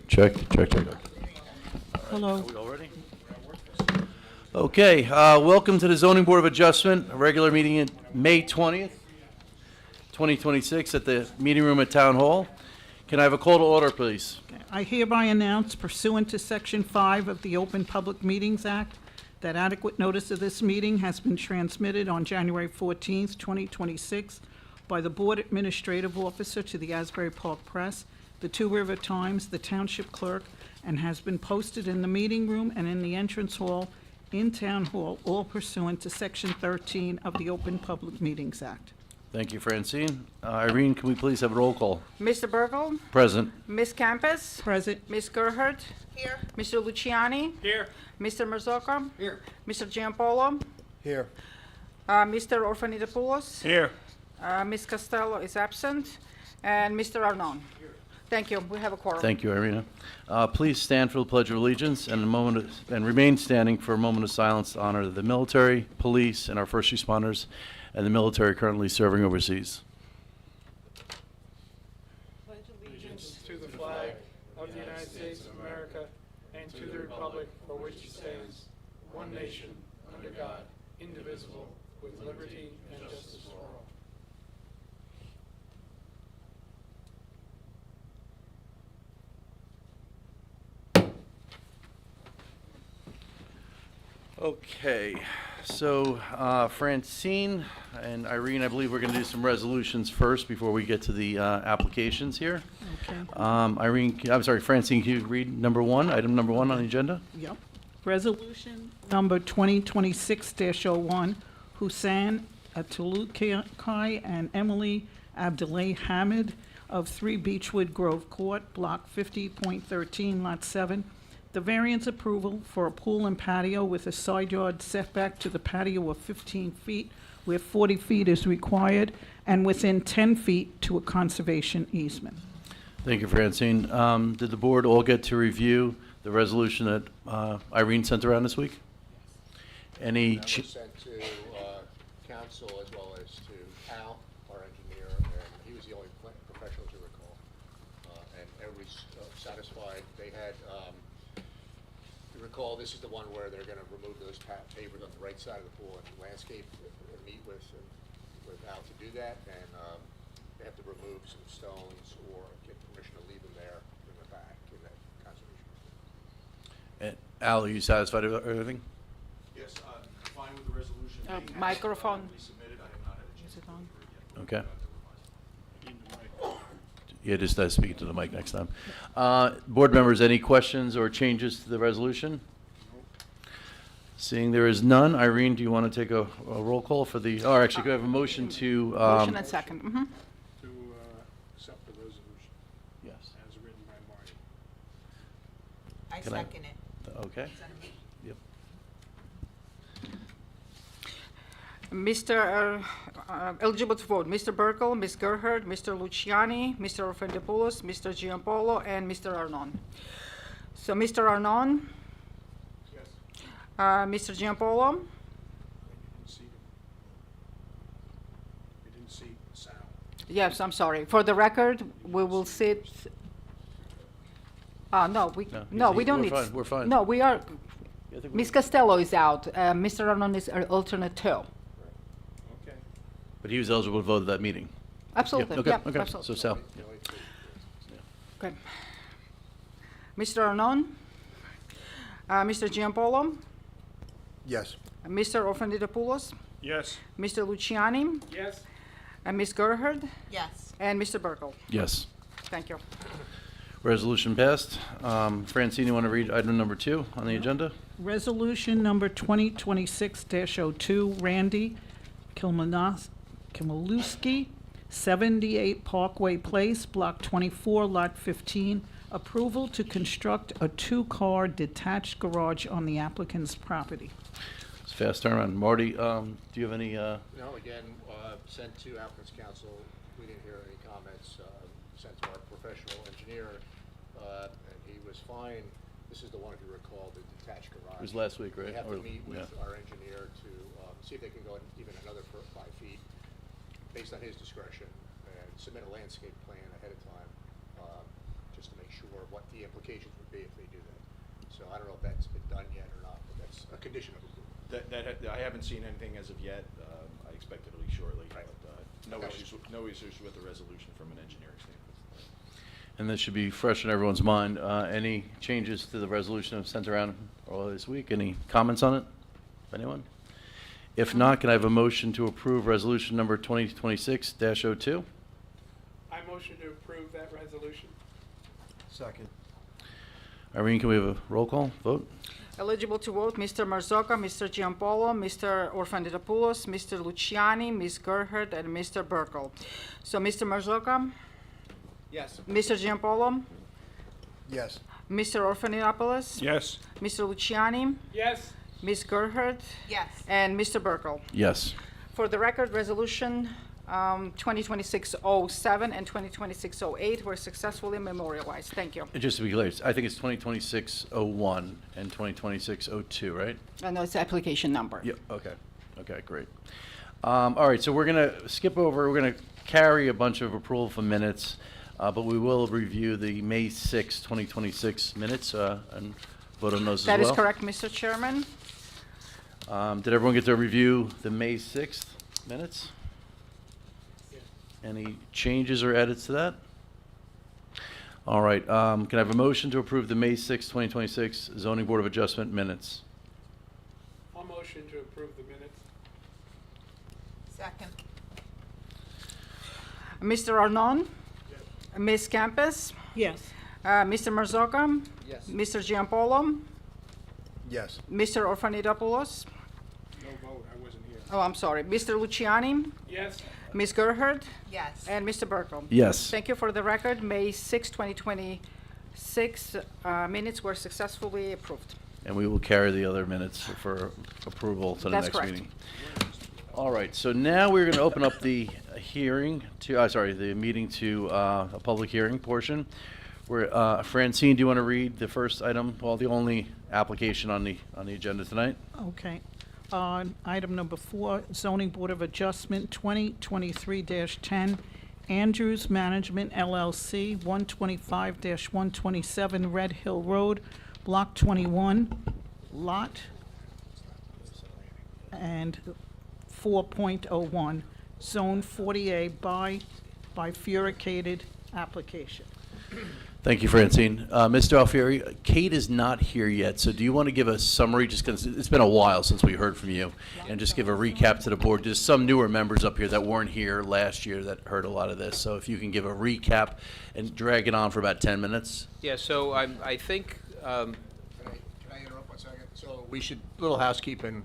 Check. Hello. Are we all ready? Okay, welcome to the Zoning Board of Adjustment, a regular meeting in May 20th, 2026 at the meeting room at Town Hall. Can I have a call to order, please? I hereby announce pursuant to Section 5 of the Open Public Meetings Act that adequate notice of this meeting has been transmitted on January 14th, 2026 by the Board Administrative Officer to the Asbury Park Press, the Two River Times, the Township Clerk, and has been posted in the meeting room and in the entrance hall in Town Hall, all pursuant to Section 13 of the Open Public Meetings Act. Thank you, Francine. Irene, can we please have a roll call? Mr. Burgle, Present. Ms. Campus, Present. Ms. Gerhard. Here. Mr. Luciani. Here. Mr. Marzocco. Here. Mr. Giampolo. Here. Mr. Orfanidopoulos. Here. Ms. Costello is absent. And Mr. Arnon. Thank you. We have a quorum. Thank you, Irina. Please stand for the Pledge of Allegiance and remain standing for a moment of silence to honor the military, police, and our first responders, and the military currently serving overseas. Allegiance to the flag of the United States of America and to the republic for which it stands, one nation, under God, indivisible, with liberty and justice for all. Okay, so Francine and Irene, I believe we're going to do some resolutions first before we get to the applications here. Okay. Francine, can you read item number one on the agenda? Yep. Resolution number 2026-01, Hussein Atulukai and Emily Abdullah Hamid of 3 Beechwood Grove Court, Block 50.13, Lot 7. The variance approval for a pool and patio with a side yard setback to the patio of 15 feet, where 40 feet is required, and within 10 feet to a conservation easement. Thank you, Francine. Did the board all get to review the resolution that Irene sent around this week? Any? That was sent to council as well as to Al, our engineer, and he was the only professional to recall. And everybody's satisfied. They had, you recall, this is the one where they're going to remove those pavers on the right side of the pool and landscape and meet with Al to do that. And they have to remove some stones or get permission to leave them there in the back in that conservation. Al, are you satisfied with everything? Yes, fine with the resolution. Microphone. Submitted, I have not had a chance Is it to on? look through it yet. Okay. I'll have to revise it. Yeah, just speak to the mic next time. Board members, any questions or changes to the resolution? Seeing there is none, Irene, do you want to take a roll call for the, or actually, could I have a motion to? Motion and second. Mhm. To accept the resolution Yes. as written by Marty. I Can I- second it. Okay. Yep. Mr. Eligible to vote, Mr. Burkle, Ms. Gerhard, Mr. Luciani, Mr. Orfanidopoulos, Mr. Giampolo, and Mr. Arnon. So, Mr. Arnon, Yes. Mr. Giampolo, You didn't see them. You didn't see Sal. yes, I'm sorry. For the record, we will sit. No, we don't we're need. fine, we're fine. No, we are. I think Ms. Costello is out. Mr. Arnon is alternate two. Okay. But he was eligible to vote at that meeting. Absolutely, Okay, yeah, okay. absolutely. So Sal, The only two. Okay. Mr. Arnon, Mr. Giampolo, Yes. Mr. Orfanidopoulos, Yes. Mr. Luciani, Yes. and Ms. Gerhard, Yes. and Mr. Burkle. yes. Thank you. Resolution passed. Francine, you want to read item number 2 on the agenda? Resolution number 2026-02, Randy Kimolewski, 78 Parkway Place, Block 24, Lot 15. Approval to construct a 2-car detached garage on the applicant's property. It's a fast turnaround. Marty, do you have any? No, again, sent to applicant's council, we didn't hear any comments, sent to our professional engineer, and he was fine. This is the one, if you recall, the detached garage. It was last week, right? We have Or- to meet with yeah. our engineer to see if they can go even another 5 feet based on his discretion, and submit a landscape plan ahead of time, just to make sure what the implications would be if they do that. So I don't know if that's been done yet or not, but that's a condition of approval. I haven't seen anything as of yet. I expect it'll be shortly. Right. But, no issues with the resolution from an engineering standpoint. And this should be fresh in everyone's mind. Any changes to the resolution I've sent around earlier this week? Any comments on it? Anyone? If not, can I have a motion to approve resolution number 2026-02? I motion to approve that resolution. Second. Irene, can we have a roll call vote? Eligible to vote, Mr. Marzocca, Mr. Giampolo, Mr. Orfandidopoulos, Mr. Luciani, Ms. Gerhard, and Mr. Burkle. So, Mr. Marzocca, Yes. Mr. Giampolo, Yes. Mr. Orfandidopoulos, Yes. Mr. Luciani, Yes. Ms. Gerhard, Yes. and Mr. Burkle. Yes. For the record, resolution 2026-07 and 2026-08 were successfully memorialized. Thank you. And just to be clear, I think it's 2026-01 and 2026-02, right? And that's the application number. Yep, okay. Okay, great. All right, so we're going to skip over, we're going to carry a bunch of approval for minutes, but we will review the May 6, 2026 minutes and vote on those as well. That is correct, Mr. Chairman. Did everyone get to review the May 6th minutes? Any changes or edits to that? All right, can I have a motion to approve the May 6, 2026 Zoning Board of Adjustment minutes? I'll motion to approve the minutes. Second. Mr. Arnon? Ms. Campus? Yes. Mr. Marzocca? Yes. Mr. Giampolo? Yes. Mr. Orfandidopoulos? No vote, I wasn't here. Oh, I'm sorry. Mr. Luciani? Yes. Ms. Gerhard? Yes. And Mr. Burkle? Yes. Thank you. For the record, May 6, 2026 minutes were successfully approved. And we will carry the other minutes for approval to the That's next correct. meeting. All right, so now we're going to open up the hearing to, the meeting to a public hearing portion. Where, Francine, do you want to read the first item, well, the only application on the agenda tonight? Okay. Item number 4, Zoning Board of Adjustment, 2023-10, Andrews Management LLC, 125-127 Red Hill Road, Block 21, Lot and 4.01, Zone 40A bifurcated application. Thank you, Francine. Mr. Alfieri, Kate is not here yet, so do you want to give a summary, just because it's been a while since we heard from you, and just give a recap to the board? There's some newer members up here that weren't here last year that heard a lot of this, so if you can give a recap and drag it on for about 10 minutes? Yeah, so I think, Can I interrupt 1 second? So we should, little housekeeping,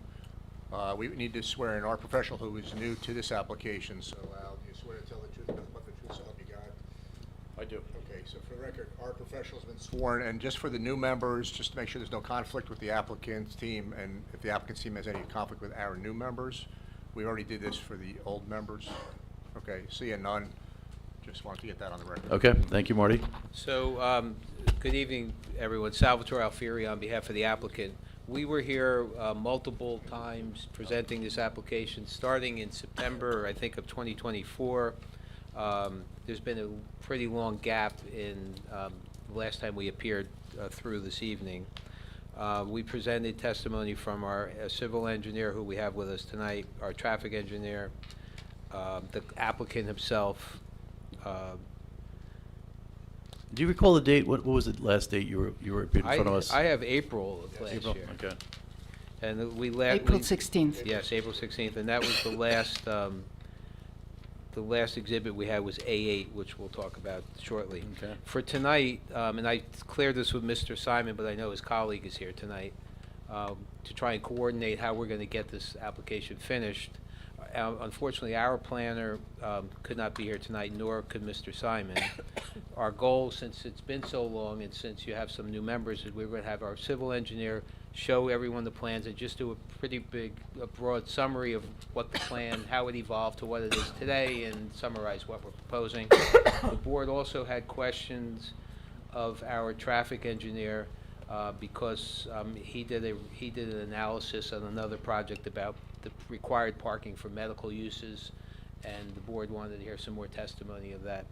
we need to swear in our professional who is new to this application, so Al, do you swear to tell the truth, nothing but the truth, so help you God? I do. Okay, so for the record, our professional's been sworn, and just for the new members, just to make sure there's no conflict with the applicant's team, and if the applicant's team has any conflict with our new members, we already did this for the old members. Okay, seeing none, just wanted to get that on the record. Okay, thank you, Marty. so, good evening, everyone. Salvatore Alfieri on behalf of the applicant. We were here multiple times presenting this application, starting in September, I think, of 2024. There's been a pretty long gap in the last time we appeared through this evening. We presented testimony from our civil engineer, who we have with us tonight, our traffic engineer, the applicant himself. Do you recall the date? What was the last date you were in front of us? I have April of last April? year. Okay. And April 16th. Yes, April 16th, and that was the last exhibit we had was A8, which we'll talk about shortly. Okay. For tonight, and I cleared this with Mr. Simon, but I know his colleague is here tonight, to try and coordinate how we're going to get this application finished. Unfortunately, our planner could not be here tonight, nor could Mr. Simon. Our goal, since it's been so long and since you have some new members, is we're going to have our civil engineer show everyone the plans and just do a pretty big, broad summary of what the plan, how it evolved to what it is today, and summarize what we're proposing. The board also had questions of our traffic engineer because he did an analysis on another project about the required parking for medical uses, and the board wanted to hear some more testimony of that,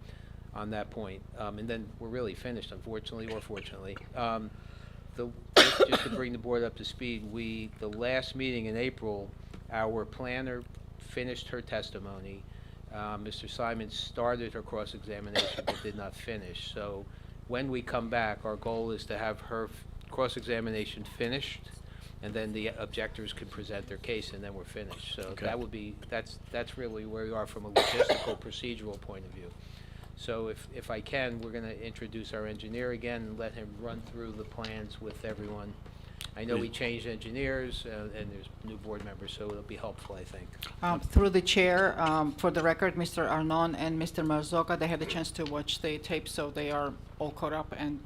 on that point. And then we're really finished, unfortunately or fortunately. Just to bring the board up to speed, the last meeting in April, our planner finished her testimony. Mr. Simon started her cross-examination but did not finish. So when we come back, our goal is to have her cross-examination finished, and then the objectors can present their case, and then we're finished. So Okay. that would be, that's really where we are from a logistical, procedural point of view. So if I can, we're gonna introduce our engineer again and let him run through the plans with everyone. I know we Please. changed engineers, and there's new board members, so it'll be helpful, I think. Through the chair, for the record, Mr. Arnon and Mr. Marzoka, they had a chance to watch the tape, so they are all caught up, and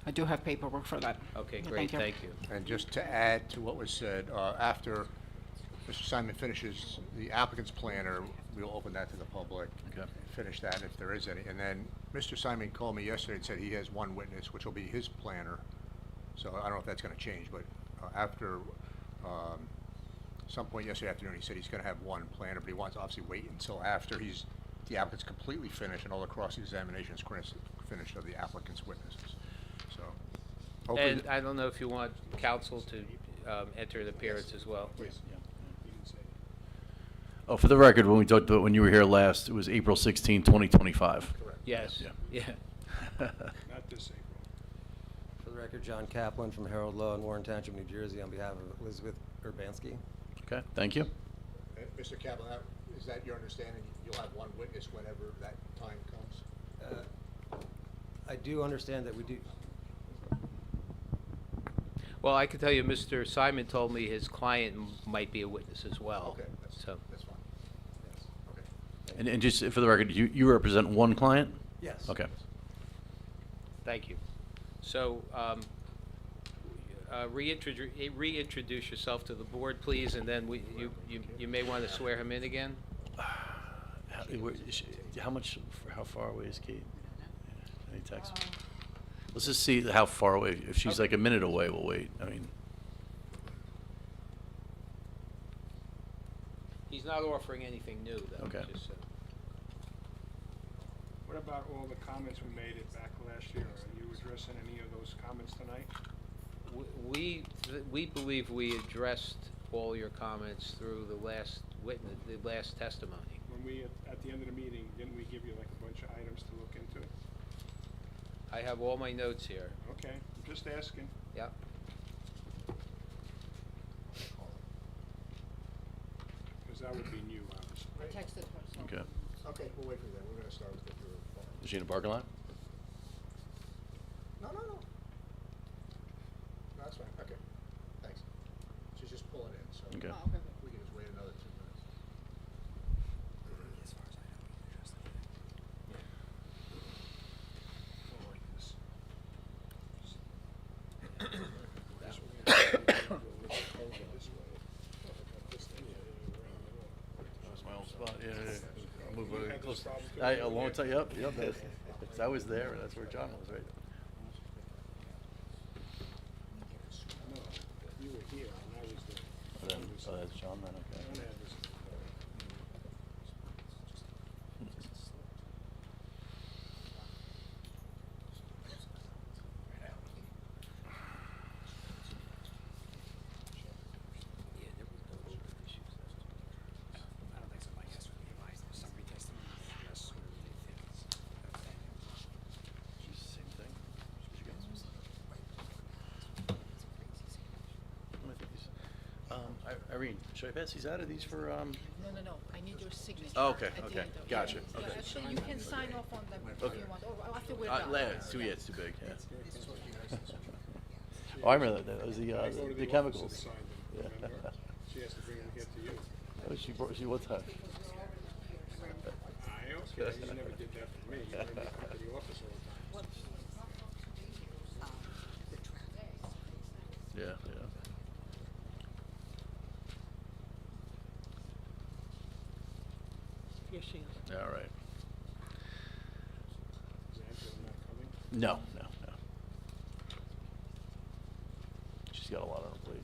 I do have paperwork for that. Okay, Yeah, great, thank you. thank you. And just to add to what was said, after Mr. Simon finishes the applicant's planner, we'll open that to the public. Okay. Finish that if there is any. And then Mr. Simon called me yesterday and said he has one witness, which will be his planner. So I don't know if that's gonna change, but after some point yesterday afternoon, he said he's gonna have one planner, but he wants to obviously wait until after the applicant's completely finished and all the cross-examination is finished of the applicant's witnesses. So hopefully. And I don't know if you want counsel to enter an appearance as well. Oh, for the record, when we talked about, when you were here last, it was April 16, 2025. Correct. Yes, Yeah. yeah. Not this April. For the record, John Kaplan from Harold Law in Warren Township, New Jersey, on behalf of Elizabeth Urbanski. Okay, thank you. Mr. Kaplan, is that your understanding? You'll have one witness whenever that time comes? I do understand that we do. Well, I can tell you, Mr. Simon told me his client might be a witness as well. Okay, So, that's fine. Yes, okay. And just for the record, you represent one client? Yes. Okay. thank you. So, reintroduce yourself to the board, please, and then you may want to swear him in again. How far away is Kate? Any text? Let's just see how far away. If she's like a minute away, we'll wait. I mean, He's not offering anything new, though. Okay. just so- What about all the comments we made it back last year? Are you addressing any of those comments tonight? We believe we addressed all your comments through the last witness, the last testimony. When we, at the end of the meeting, didn't we give you like a bunch of items to look into? I have all my notes here. Okay, I'm just asking. Yep. Because that would be new, obviously. I texted her, so. okay. Okay, we'll wait for that. We're gonna start with the Is she in the parking lot? No, no, no. No, that's fine. Okay. Thanks. She's just pulling in, so. Okay. Oh, okay. We can just wait another 2 minutes. As far as I know, we addressed it. Don't like this. That's my old spot. Yeah. I'll move You over had this close. problem too? A long time. Yep. I was there. That's where John was, right? No, you were here and I was there. Oh, that's John then. I Okay. had this. Yeah, there was no issues. I don't think so, Mike. Yes, we advised there's summary testimony. Yes. Same thing. She got some stuff. I think these- Irene, should I pass these out? Are these for, No, I need your signature. Oh, okay, at the okay. end of- Gotcha, Yeah, okay. actually, you can sign off on them if Okay. you want, or after we're done. it's too big, yeah. Oh, I remember that, was I go to the office and chemicals. sign them, Yeah. remember? She has to bring them to get to you. Oh, she one time. I okay, you never did that for me. You made me come to the office all the time. Yeah, yeah. Yes, she is. All right. Is Angela not coming? No. She's got a lot on her plate.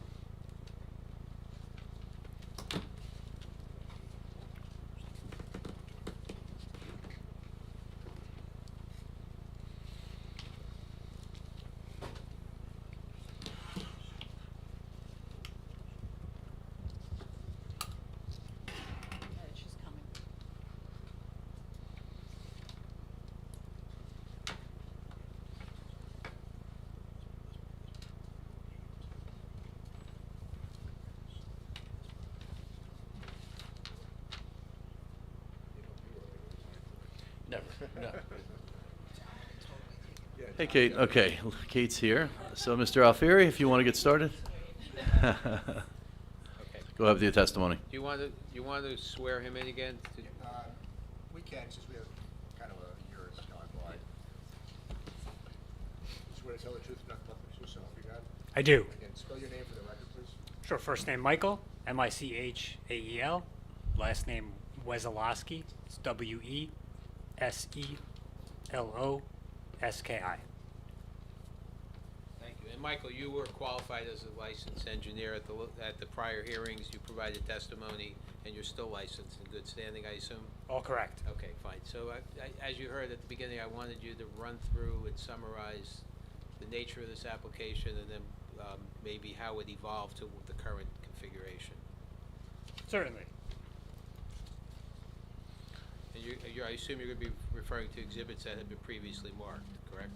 Never, no. Hey, Kate. Okay, Kate's here. So, Mr. Alfieri, if you want to get started. Okay. Go ahead with your testimony. Do you want to swear him in again? We can, since we have kind of a year has gone by. Swear to tell the truth, nothing but the truth, so help you God? I do. Again, spell your name for the record, please. Sure. First name Michael, Michael. Last name Wesolowski. It's Weseloski. Thank you. And Michael, you were qualified as a licensed engineer at the prior hearings. You provided testimony, and you're still licensed in good standing, I assume? All correct. Okay, fine. So as you heard at the beginning, I wanted you to run through and summarize the nature of this application and then maybe how it evolved to the current configuration. Certainly. And I assume you're going to be referring to exhibits that have been previously marked, correct?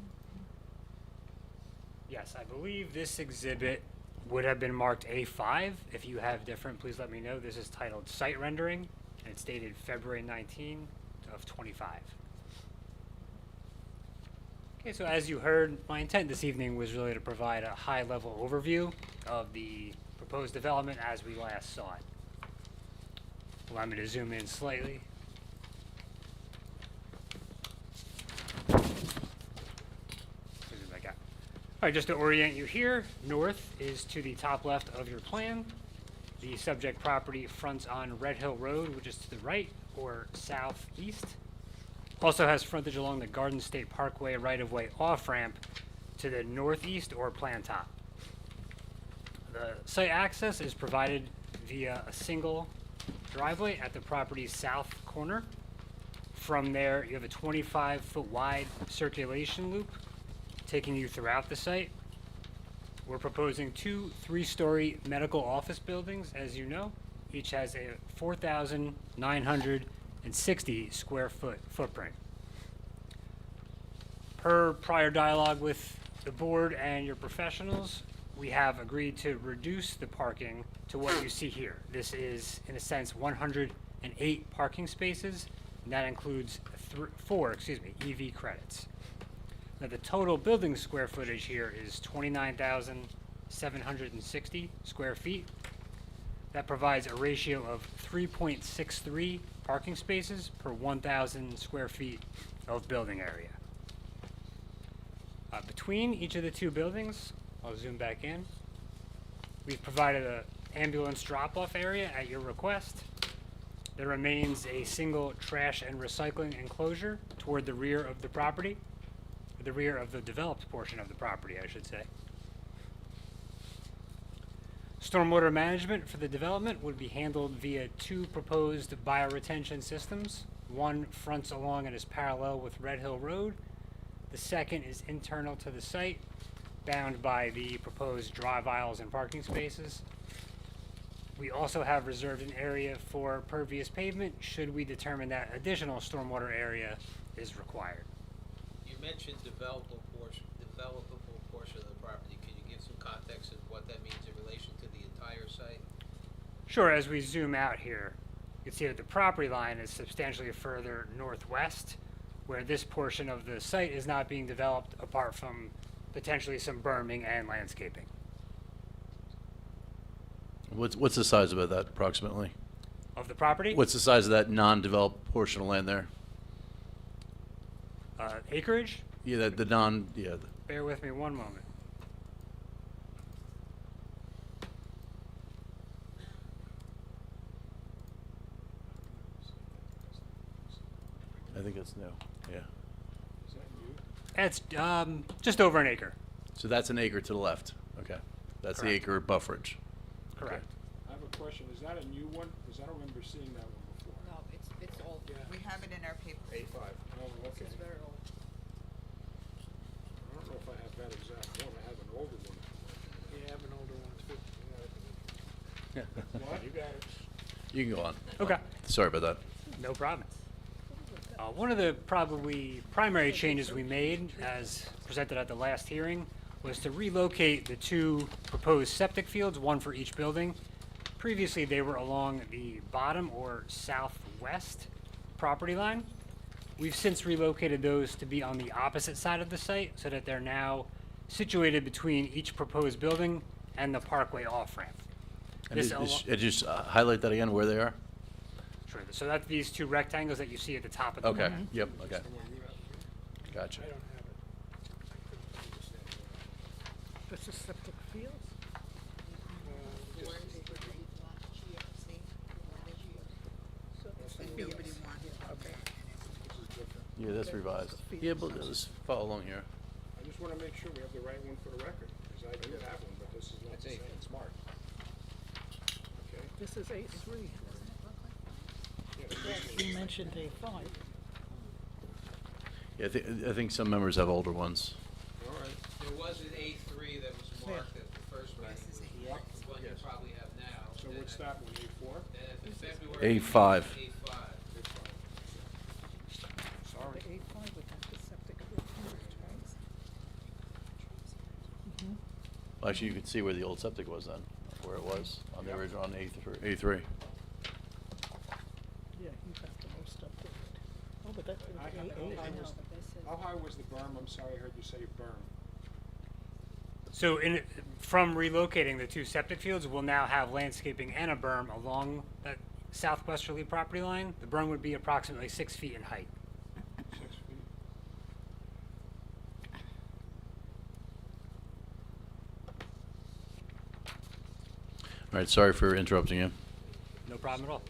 Yes, I believe this exhibit would have been marked A5. If you have different, please let me know. This is titled Site Rendering, and it's dated February 19 of 25. Okay, so as you heard, my intent this evening was really to provide a high-level overview of the proposed development as we last saw it. Allow me to zoom in slightly. All right, just to orient you here, north is to the top left of your plan. The subject property fronts on Red Hill Road, which is to the right or southeast. Also has frontage along the Garden State Parkway right-of-way off-ramp to the northeast or plan top. The site access is provided via a single driveway at the property's south corner. From there, you have a 25-foot wide circulation loop taking you throughout the site. We're proposing 2 3-story medical office buildings, as you know. Each has a 4,960 square foot footprint. Per prior dialogue with the board and your professionals, we have agreed to reduce the parking to what you see here. This is, in a sense, 108 parking spaces, and that includes 4 EV credits. Now, the total building square footage here is 29,760 square feet. That provides a ratio of 3.63 parking spaces per 1,000 square feet of building area. Between each of the 2 buildings, I'll zoom back in, we've provided an ambulance drop-off area at your request. There remains a single trash and recycling enclosure toward the rear of the property. The rear of the developed portion of the property, I should say. Stormwater management for the development would be handled via 2 proposed bioretention systems. One fronts along and is parallel with Red Hill Road. The second is internal to the site, bound by the proposed drive aisles and parking spaces. We also have reserved an area for pervious pavement should we determine that additional stormwater area is required. You mentioned developable portion of the property. Can you give some context of what that means in relation to the entire site? Sure, as we zoom out here, you can see that the property line is substantially further northwest, where this portion of the site is not being developed apart from potentially some berming and landscaping. What's the size of that approximately? Of the property? What's the size of that non-developed portion of land there? Acreage? Yeah, the Bear with me one moment. I think it's new, yeah. It's just over an acre. So that's an acre to the left, okay. That's the Correct. acre bufferage. Correct. I have a question, is that a new one? Because I don't remember seeing that one before. No, it's old. Yeah. We have it in our paper. A5. Oh, okay. It's very old. I don't know if I have that exact one, I have an older one. You have an older one too. What? You got it. You can go on. Okay. Sorry about that. No problem. One of the probably primary changes we made, as presented at the last hearing, was to relocate the 2 proposed septic fields, one for each building. Previously, they were along the bottom or southwest property line. We've since relocated those to be on the opposite side of the site so that they're now situated between each proposed building and the Parkway off-ramp. And This just highlight that again, where they are? Sure. So that's these two rectangles that you see at the top of the Okay, plan. yep, okay. Gotcha. I don't have it. This is septic fields? Yeah, that's revised. Yeah, but let's follow along here. I just want to make sure we have the right one for the record, because I do have one, but this is not That's the it, same. it's marked. Okay. This is A3. Yeah, this is- You mentioned A5. Yeah, I think some members have older ones. All right. There was an A3 that was marked at the first meeting, Yep. what you probably have now. So what's that one, A4? A5. Sorry. A5 would have the septic field first, right? Well, actually, you could see where the old septic was then, where it was on the original, on A3. Yeah, you got the most updated. Oh, but that's I have- A8 now. How high was the berm? I'm sorry, I heard you say berm. So from relocating the two septic fields, we'll now have landscaping and a berm along that southwesterly property line. The berm would be approximately 6 feet in height. 6 feet. All right, sorry for interrupting you. No problem at all.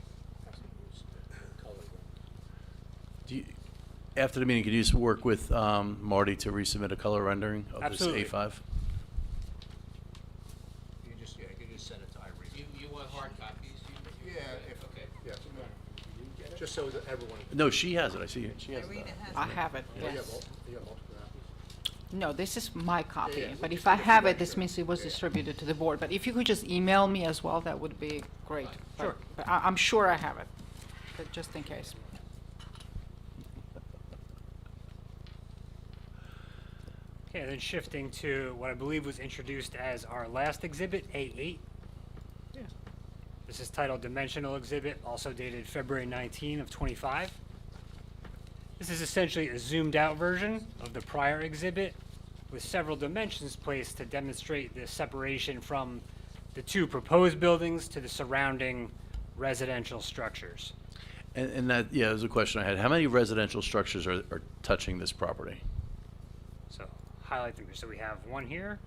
Do you, after the meeting, could you just work with Marty to resubmit a color rendering of Absolutely. this A5? You can just send it to Irene. You want hard copies? Yeah, if, Okay. yeah, just so that everyone. No, she has it, I see it. She has it. I have it, You have yes. you have multiple copies? No, this is my copy, Yeah, but just if I for have the it, this record. means it was Yeah. distributed to the board. But if you could just email me as well, that would be great. But- Sure. But I'm sure I have it, but just in case. Okay, then shifting to what I believe was introduced as our last exhibit, A8. Yeah. This is titled Dimensional Exhibit, also dated February 19 of 25. This is essentially a zoomed out version of the prior exhibit with several dimensions placed to demonstrate the separation from the two proposed buildings to the surrounding residential structures. And that, yeah, was a question I had. How many residential structures are touching this property? So highlight them. So we have one here.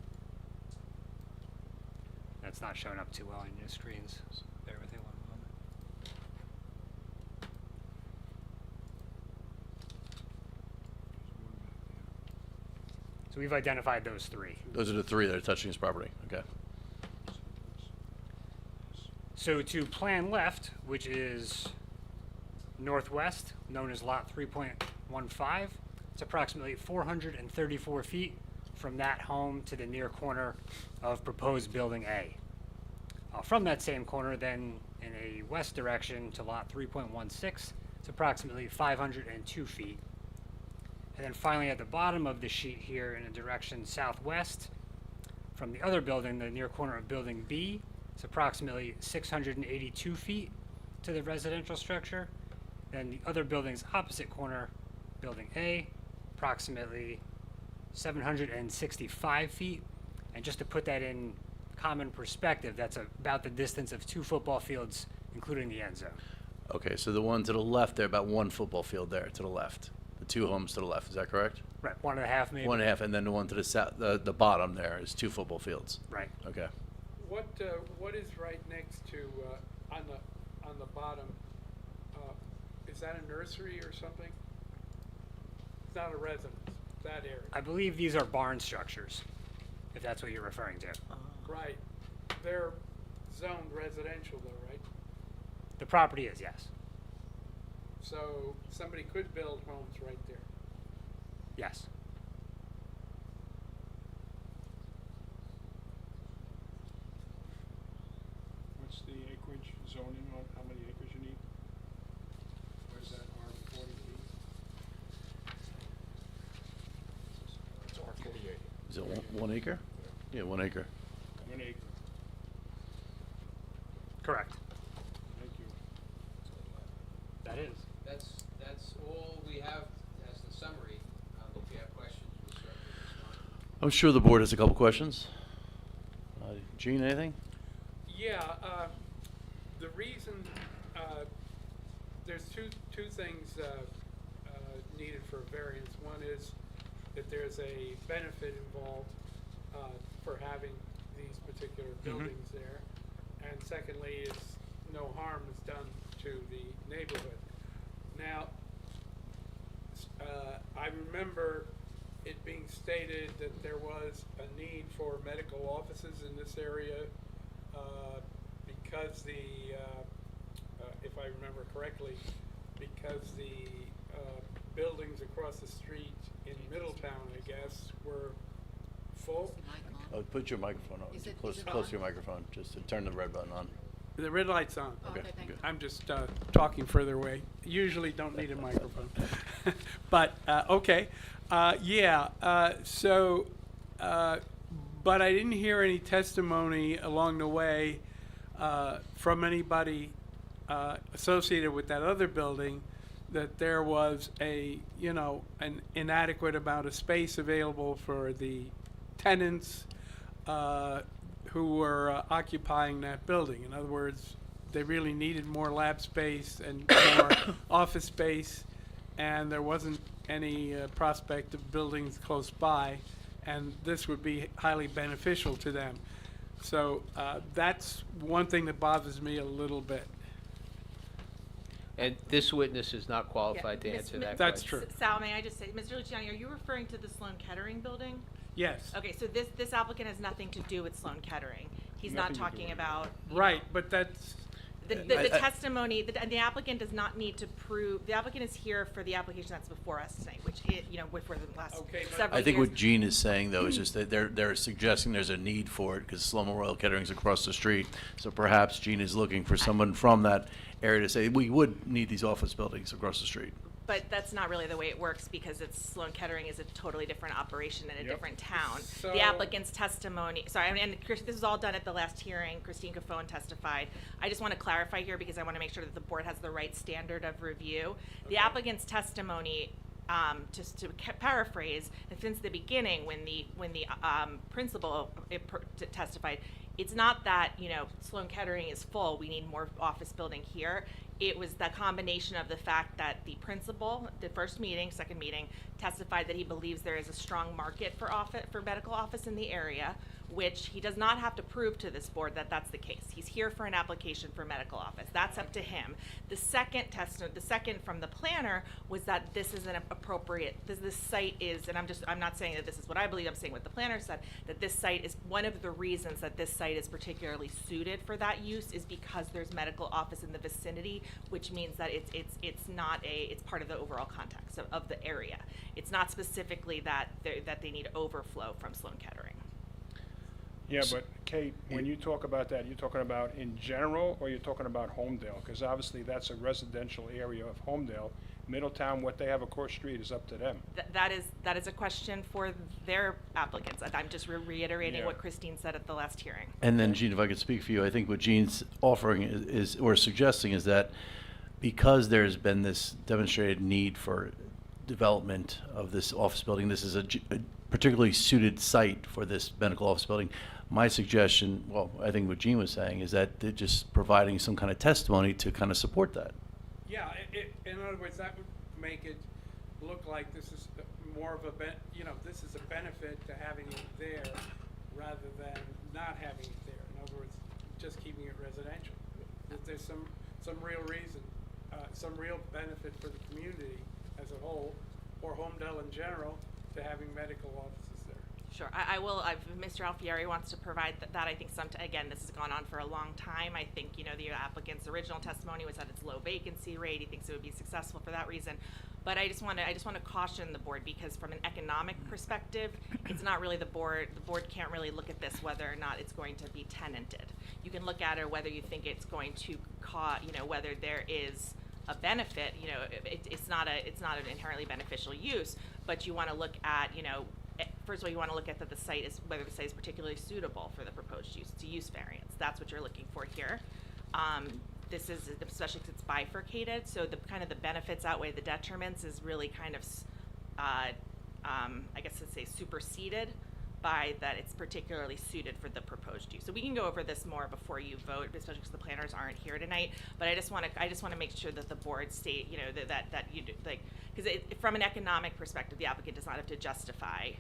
That's not showing up too well on your screens. So bear with me one moment. So we've identified those three. Those are the three that are touching this property, okay. So to plan left, which is northwest, known as lot 3.15, it's approximately 434 feet from that home to the near corner of proposed building A. From that same corner, then in a west direction to lot 3.16, it's approximately 502 feet. And then finally at the bottom of the sheet here in a direction southwest, from the other building, the near corner of building B, it's approximately 682 feet to the residential structure. Then the other building's opposite corner, building A, approximately 765 feet. And just to put that in common perspective, that's about the distance of 2 football fields, including the end zone. Okay, so the one to the left there, about 1 football field there to the left. The 2 homes to the left, is that correct? Right, 1.5 maybe. 1.5, and then the one to the south, the bottom there is 2 football fields. Right. Okay. What is right next to, on the bottom, is that a nursery or something? It's not a residence, that area. I believe these are barn structures, if that's what you're referring to. Right. They're zoned residential though, right? The property is, yes. So somebody could build homes right there. Yes. What's the acreage zoning on how many acres you need? Where's that R40B? It's R48. Is it 1 acre? Yeah, 1 acre. 1 acre. Correct. Thank you. That is. That's all we have I'm sure the board has a couple questions. Gene, anything? Yeah, the reason, there's two things needed for a variance. One is that there's a benefit involved for having these particular buildings there. And secondly is no harm is done to the neighborhood. Now, I remember it being stated that there was a need for medical offices in this area because if I remember correctly, because the buildings across the street in Middletown, I guess, were full. Oh, put your microphone on. Is it Close on? to your microphone, just to turn the red button on. The red light's on. Oh, okay, thank you. I'm just talking further away. Usually don't need a microphone. But, okay. But I didn't hear any testimony along the way from anybody associated with that other building that there was an inadequate amount of space available for the tenants who were occupying that building. In other words, they really needed more lab space and more office space, and there wasn't any prospect of buildings close by, and this would be highly beneficial to them. So that's one thing that bothers me a little bit. And this witness is not qualified to Miss- answer Miss- that That's question. true. Sal, may I just say, Mr. Luciani, are you referring to the Sloan Kettering building? Yes. Okay, so this applicant has nothing to do with Sloan Kettering. He's not talking about. Right, but that's, The testimony, the applicant does not need to prove, the applicant is here for the application that's before us tonight, which, for the last Okay, but- several years. I think what Gene is saying, though, is just that they're suggesting there's a need for it because Sloan Royal Kettering's across the street. So perhaps Gene is looking for someone from that area to say, we would need these office buildings across the street. But that's not really the way it works because Sloan Kettering is a totally different operation in a different town. So- The applicant's testimony, sorry, and this was all done at the last hearing. Christine Cafone testified. I just want to clarify here because I want to make sure that the board has the right standard of review. The applicant's testimony, just to paraphrase, and since the beginning when the principal testified, it's not that, Sloan Kettering is full, we need more office building here. It was the combination of the fact that the principal, the second meeting, testified that he believes there is a strong market for medical office in the area, which he does not have to prove to this board that that's the case. He's here for an application for medical office. That's up to him. The second from the planner was that this is an appropriate, this site is, and I'm not saying that this is what I believe, I'm saying what the planner said, that this site is, one of the reasons that this site is particularly suited for that use is because there's medical office in the vicinity, which means that it's part of the overall context of the area. It's not specifically that they need overflow from Sloan Kettering. Yeah, but Kate, when you talk about that, you're talking about in general, or you're talking about Homedale? Because obviously that's a residential area of Homedale. Middletown, what they have across the street is up to them. That is a question for their applicants. I'm just reiterating Yeah. what Christine said at the last hearing. And then, Gene, if I could speak for you, I think what Gene's offering is or suggesting is that because there's been this demonstrated need for development of this office building, this is a particularly suited site for this medical office building. My suggestion, well, I think what Gene was saying, is that they're just providing some kind of testimony to kind of support that. Yeah, in other words, that would make it look like this is more of a, this is a benefit to having it there rather than not having it there. In other words, just keeping it residential. That there's some real reason, some real benefit for the community as a whole, or Homedale in general, to having medical offices there. Sure, I will, if Mr. Alfieri wants to provide that, I think again, this has gone on for a long time. I think, the applicant's original testimony was that it's low vacancy rate. He thinks it would be successful for that reason. But I just want to caution the board because from an economic perspective, it's not really the board can't really look at this whether or not it's going to be tenanted. You can look at it whether you think it's going to whether there is a benefit, it's not an inherently beneficial use, but you want to look at, first of all, you want to look at whether the site is particularly suitable for the proposed use. It's a use variance. That's what you're looking for here. This is, especially because it's bifurcated, so the benefits outweigh the detriments is really kind of, I guess let's say superseded by that it's particularly suited for the proposed use. So we can go over this more before you vote, especially because the planners aren't here tonight. But I just want to make sure that the board state, you know, that you do, like, because from an economic perspective, the applicant does not have to justify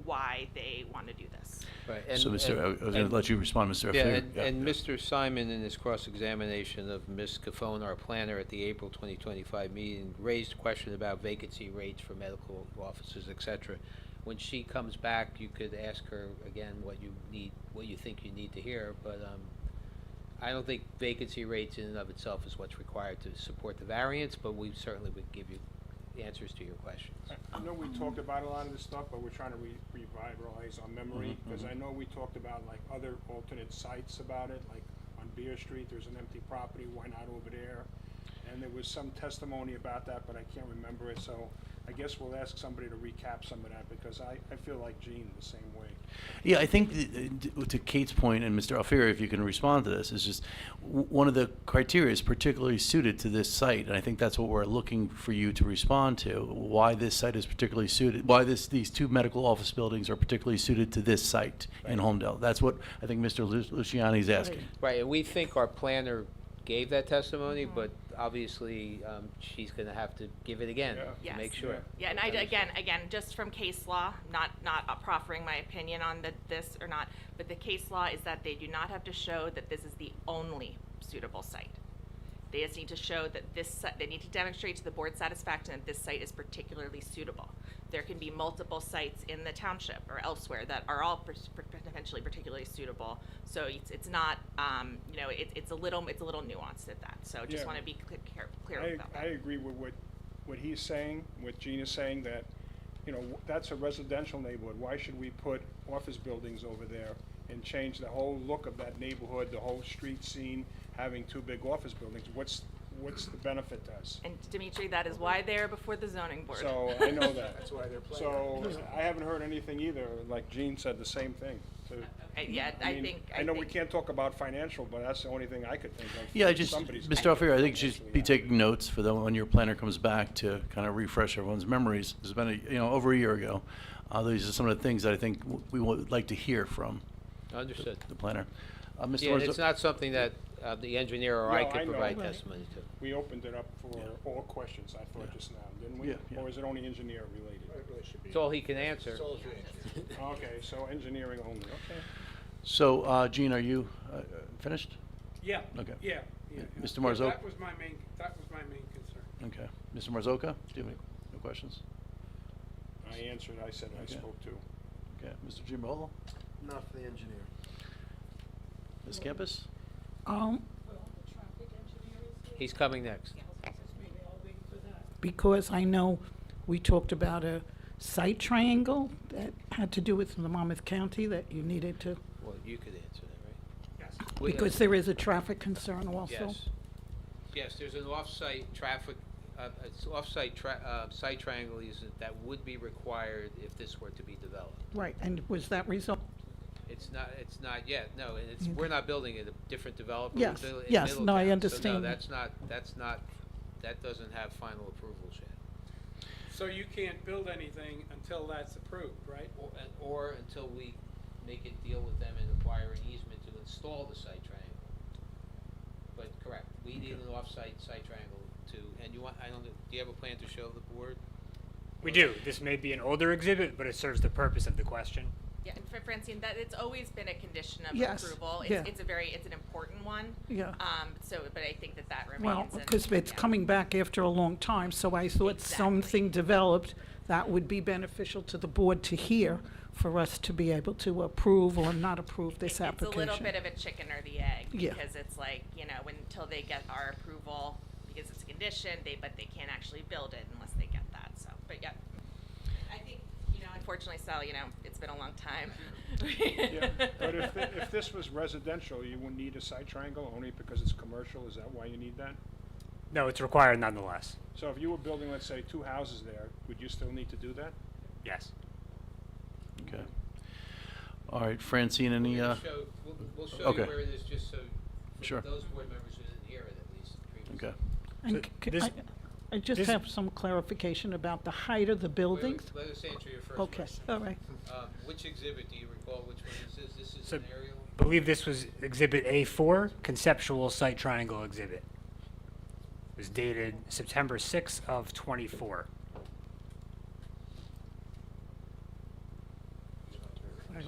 why they want to do this. Right. So, Mr., I was going and- to let you respond, Mr. Yeah, Alfieri. and Mr. Simon, in his cross-examination of Ms. Cafone, our planner at the April 2025 meeting, raised a question about vacancy rates for medical offices, et cetera. When she comes back, you could ask her again what you think you need to hear, but I don't think vacancy rates in and of itself is what's required to support the variance, but we certainly would give you the answers to your questions. I know we talked about a lot of this stuff, but we're trying to revitalize our memory, because I know we talked about like other alternate sites about it, like on Beer Street, there's an empty property, why not over there? And there was some testimony about that, but I can't remember it, so I guess we'll ask somebody to recap some of that, because I feel like Gene the same way. Yeah, I think to Kate's point, and Mr. Alfieri, if you can respond to this, is just one of the criteria is particularly suited to this site, and I think that's what we're looking for you to respond to. Why this site is particularly suited, why these two medical office buildings are particularly suited to this site in Homedale. That's what I think Mr. Luciani is asking. Right, and we think our planner gave that testimony, but obviously, she's gonna have to give it again Yeah. to make Yes. sure. Yeah, and again, just from case law, not proffering my opinion on this or not, but the case law is that they do not have to show that this is the only suitable site. They just need to show that they need to demonstrate to the board's satisfaction that this site is particularly suitable. There can be multiple sites in the township or elsewhere that are all potentially particularly suitable. So it's not, you know, it's a little nuanced at that. So just Yeah. want to be clear about that. I agree with what he's saying, what Gene is saying, that, you know, that's a residential neighborhood. Why should we put office buildings over there and change the whole look of that neighborhood, the whole street scene, having two big office buildings? What's the benefit to us? And Dimitri, that is why they're before the zoning board. So I know that. That's why they're So I haven't heard anything either, like Gene said the same thing. So, Yeah, I mean, think. I know we can't talk about financial, but that's the only thing I could think of. Yeah, I just, Somebody's Mr. gonna Alfieri, I think you should financially be have. taking notes for when your planner comes back to kind of refresh everyone's memories. It's been, over a year ago. These are some of the things that I think we would like to hear from Understood. the planner. Mr. Yeah, and it's Marzo- not something that the engineer or I No, I could know. provide Right. testimony to. We opened it up for all questions, I thought, just now, didn't we? Yeah, yeah. Or is it only engineer related? It's all he can answer. Okay, so engineering only, okay. So, Gene, are you finished? Yeah. Okay. Yeah. Mr. Marzocco? That was my main concern. Okay. Mr. Marzocca, do you have any no questions? I answered, I said I Okay. spoke to. Okay. Mr. Giamballo? Not for the engineer. Ms. Campus? He's coming next. Because I know we talked about a site triangle that had to do with the Monmouth County that you needed to, Well, you could answer that, right? Yes. because there is a traffic concern also. Yes. Yes, there's an off-site traffic, it's off-site site triangle that would be required if this were to be developed. Right, and was that resolved? It's not yet, no, and Okay. we're not building it, a different developer. Yes, We're building it in yes, no, I Middletown. understand So no, that. that doesn't have final approvals yet. So you can't build anything until that's approved, right? Or until we make it deal with them and acquire an easement to install the site triangle. But correct, we need an off-site site triangle and you want, I don't know, do you have a plan to show the board? We do. This may be an older exhibit, but it serves the purpose of the question. Yeah, and for Francine, that it's always been a condition of Yes, approval. yeah. It's an important one. Yeah. So, but I think that remains. Well, and- because it's yeah. coming back after a long time, so I thought Exactly. something developed that would be beneficial to the board to hear for us to be able to approve or not approve this It's application. a little bit of a chicken or the egg. Yeah. Because it's like, until they get our approval, because it's a condition, but they can't actually build it unless they get that, so, but yeah. I think, unfortunately, Sal, it's been a long time. Yeah, but if this was residential, you wouldn't need a site triangle, only because it's commercial, is that why you need that? No, it's required nonetheless. So if you were building, let's say, 2 houses there, would you still need to do that? Yes. Okay. All right, Francine, any, We'll show you okay. where it is, just so, Sure. for those board members who didn't hear it at least previously. okay. And So c- this- I- I just This- have some clarification about the height of the buildings. Let us answer your first Okay, question. all right. Which exhibit, do you recall which one this is? This is So- an aerial? I believe this was Exhibit A4, Conceptual Site Triangle Exhibit. It was dated September 6th of '24.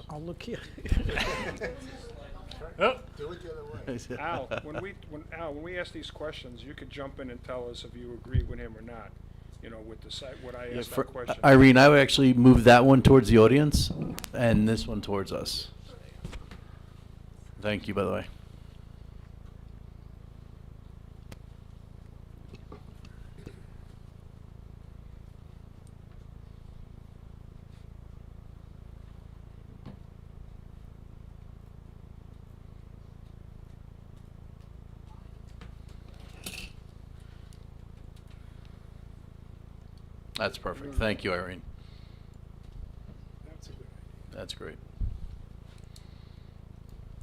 I'll look here. Oh, Do it the other way. Al, when we ask these questions, you could jump in and tell us if you agree with him or not, you know, with the site, what I Yeah, asked for- that question. Irene, I would actually move that one towards the audience and this one towards us. Thank you, by the way. That's perfect. Thank you, Irene. That's a good idea. That's great.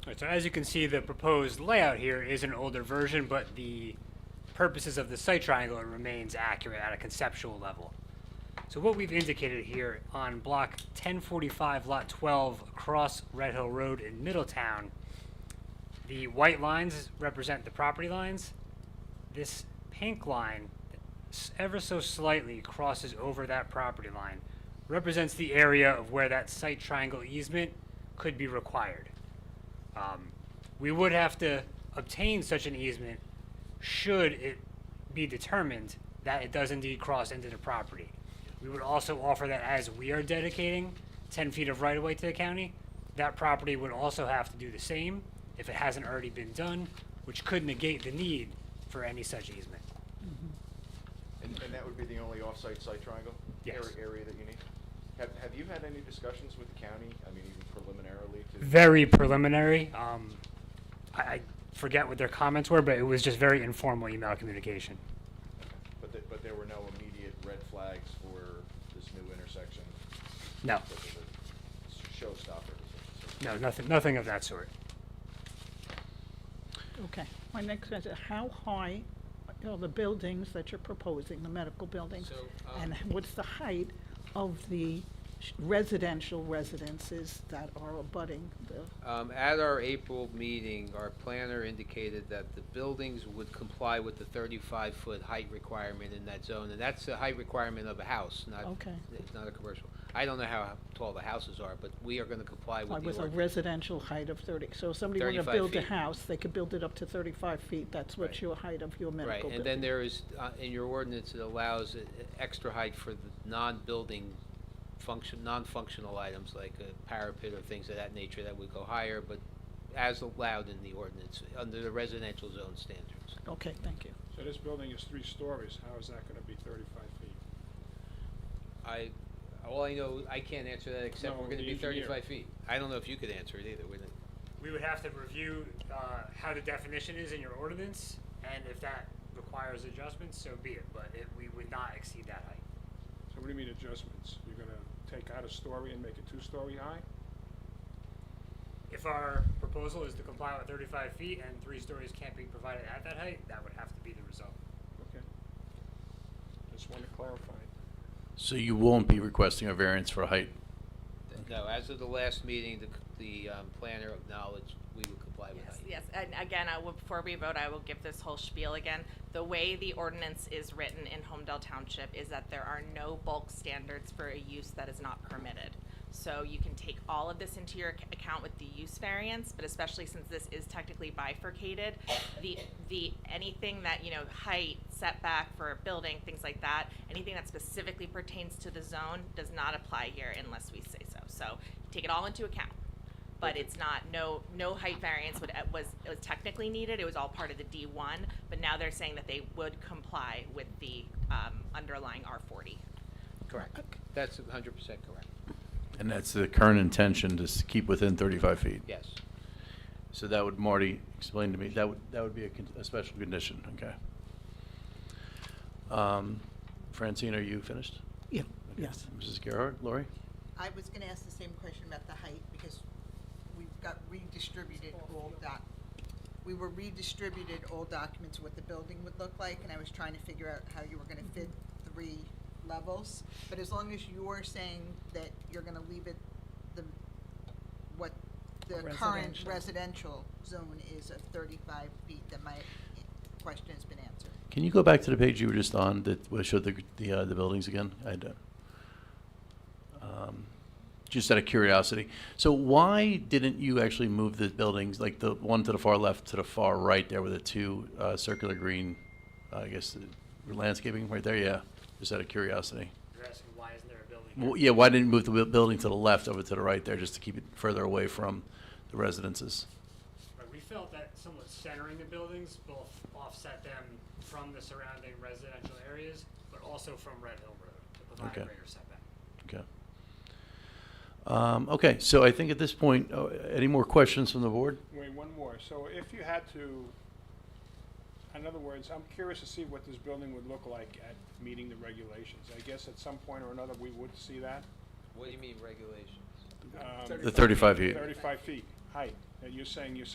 All right, so as you can see, the proposed layout here is an older version, but the purposes of the site triangle remains accurate at a conceptual level. So what we've indicated here on block 1045, lot 12, across Red Hill Road in Middletown, the white lines represent the property lines. This pink line, ever so slightly crosses over that property line, represents the area of where that site triangle easement could be required. We would have to obtain such an easement should it be determined that it does indeed cross into the property. We would also offer that as we are dedicating 10 feet of right-of-way to the county, that property would also have to do the same if it hasn't already been done, which could negate the need for any such easement. And that would be the only off-site site triangle? Yes. Area that you need? Have you had any discussions with the county, I mean, even preliminarily to? Very preliminary. I forget what their comments were, but it was just very informal email communication. But there were no immediate red flags for this new intersection? No, That was a showstopper? no, nothing of that sort. Okay, my next question, how high are the buildings that you're proposing, the medical buildings? So, And what's the height of the residential residences that are abutting the, At our April meeting, our planner indicated that the buildings would comply with the 35-foot height requirement in that zone, and that's the height requirement of a house, not, Okay. it's not a commercial. I don't know how tall the houses are, but we are gonna comply with the with a ordinance. residential height of 30? So if somebody were to 35 build a feet. house, they could build it up to 35 feet, that's Right. what's your height of your Right, medical building? and then there is, in your ordinance, it allows extra height for the non-building non-functional items like a parapet or things of that nature that would go higher, but as allowed in the ordinance, under the residential zone standards. Okay, thank you. So this building is 3 stories, how is that gonna be 35 feet? All I know, I can't answer that except No, we're gonna the be engineer. 35 feet. I don't know if you could answer it either, wouldn't it? We would have to review how the definition is in your ordinance, and if that requires adjustments, so be it, but we would not exceed that height. So what do you mean adjustments? You're gonna take out a story and make it 2-story high? If our proposal is to comply with 35 feet and 3 stories can't be provided at that height, that would have to be the result. Okay. Just wanna clarify. So you won't be requesting a variance for height? No, as of the last meeting, the planner acknowledged we would comply with height. Yes, and again, before we vote, I will give this whole spiel again. The way the ordinance is written in Homedale Township is that there are no bulk standards for a use that is not permitted. So you can take all of this into your account with the use variance, but especially since this is technically bifurcated, anything that, height, setback for a building, things like that, anything that specifically pertains to the zone does not apply here unless we say so. So take it all into account. But it's not, no height variance was technically needed, it was all part of the D1, but now they're saying that they would comply with the underlying R40. Correct. That's 100% correct. And that's the current intention, to keep within 35 feet? Yes. So that would, Marty, explain to me, that would be a special condition, okay. Francine, are you finished? Yeah, Okay. yes. Mrs. Gerhart, Lori? I was gonna ask the same question about the height, because we've got redistributed all that. we were redistributed old documents what the building would look like, and I was trying to figure out how you were gonna fit 3 levels. But as long as you're saying that you're gonna leave it what the current Residential. residential zone is of 35 feet, then my question has been answered. Can you go back to the page you were just on that showed the buildings again? Just out of curiosity. So why didn't you actually move the buildings, like the one to the far left to the far right there with the 2 circular green, I guess, landscaping right there? Yeah, just out of curiosity. You're asking why isn't there a building? Well, yeah, why didn't you move the building to the left over to the right there just to keep it further away from the residences? Right, we felt that somewhat centering the buildings both offset them from the surrounding residential areas, but also from Red Hill Road to provide Okay. a greater setback. Okay. Okay, so I think at this point, any more questions from the board? Wait, one more. So if you had to, in other words, I'm curious to see what this building would look like at meeting the regulations. I guess at some point or another, we would see that. What do you mean regulations? The 35 feet. 35 feet height. And you're saying you're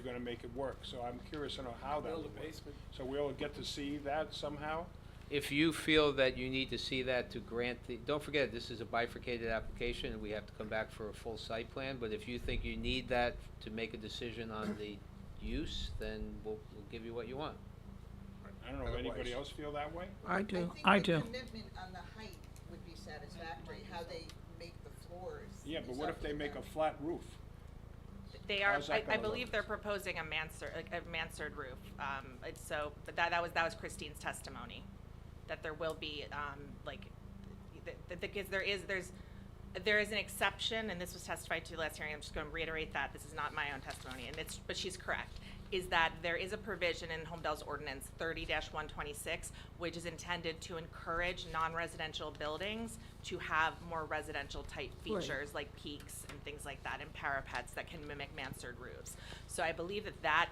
gonna make it work. So I'm curious to know how that would work. So we'll get to see that somehow? If you feel that you need to see that to grant the, don't forget, this is a bifurcated application, and we have to come back for a full site plan, but if you think you need that to make a decision on the use, then we'll give you what you want. I don't know, anybody else feel that way? I do. I think the commitment on the height would be satisfactory, how they make the floors. Yeah, but is what up if they to make them. a flat roof? They are, How's that I gonna look? believe they're proposing a mansard roof. It's so, but that was Christine's testimony, that there will be, because there is an exception, and this was testified to last hearing. I'm just going to reiterate that. This is not my own testimony, but she's correct, is that there is a provision in Homedale's ordinance 30-126, which is intended to encourage non-residential buildings to have more residential type Right. features like peaks and things like that, and parapets that can mimic mansard roofs. So I believe that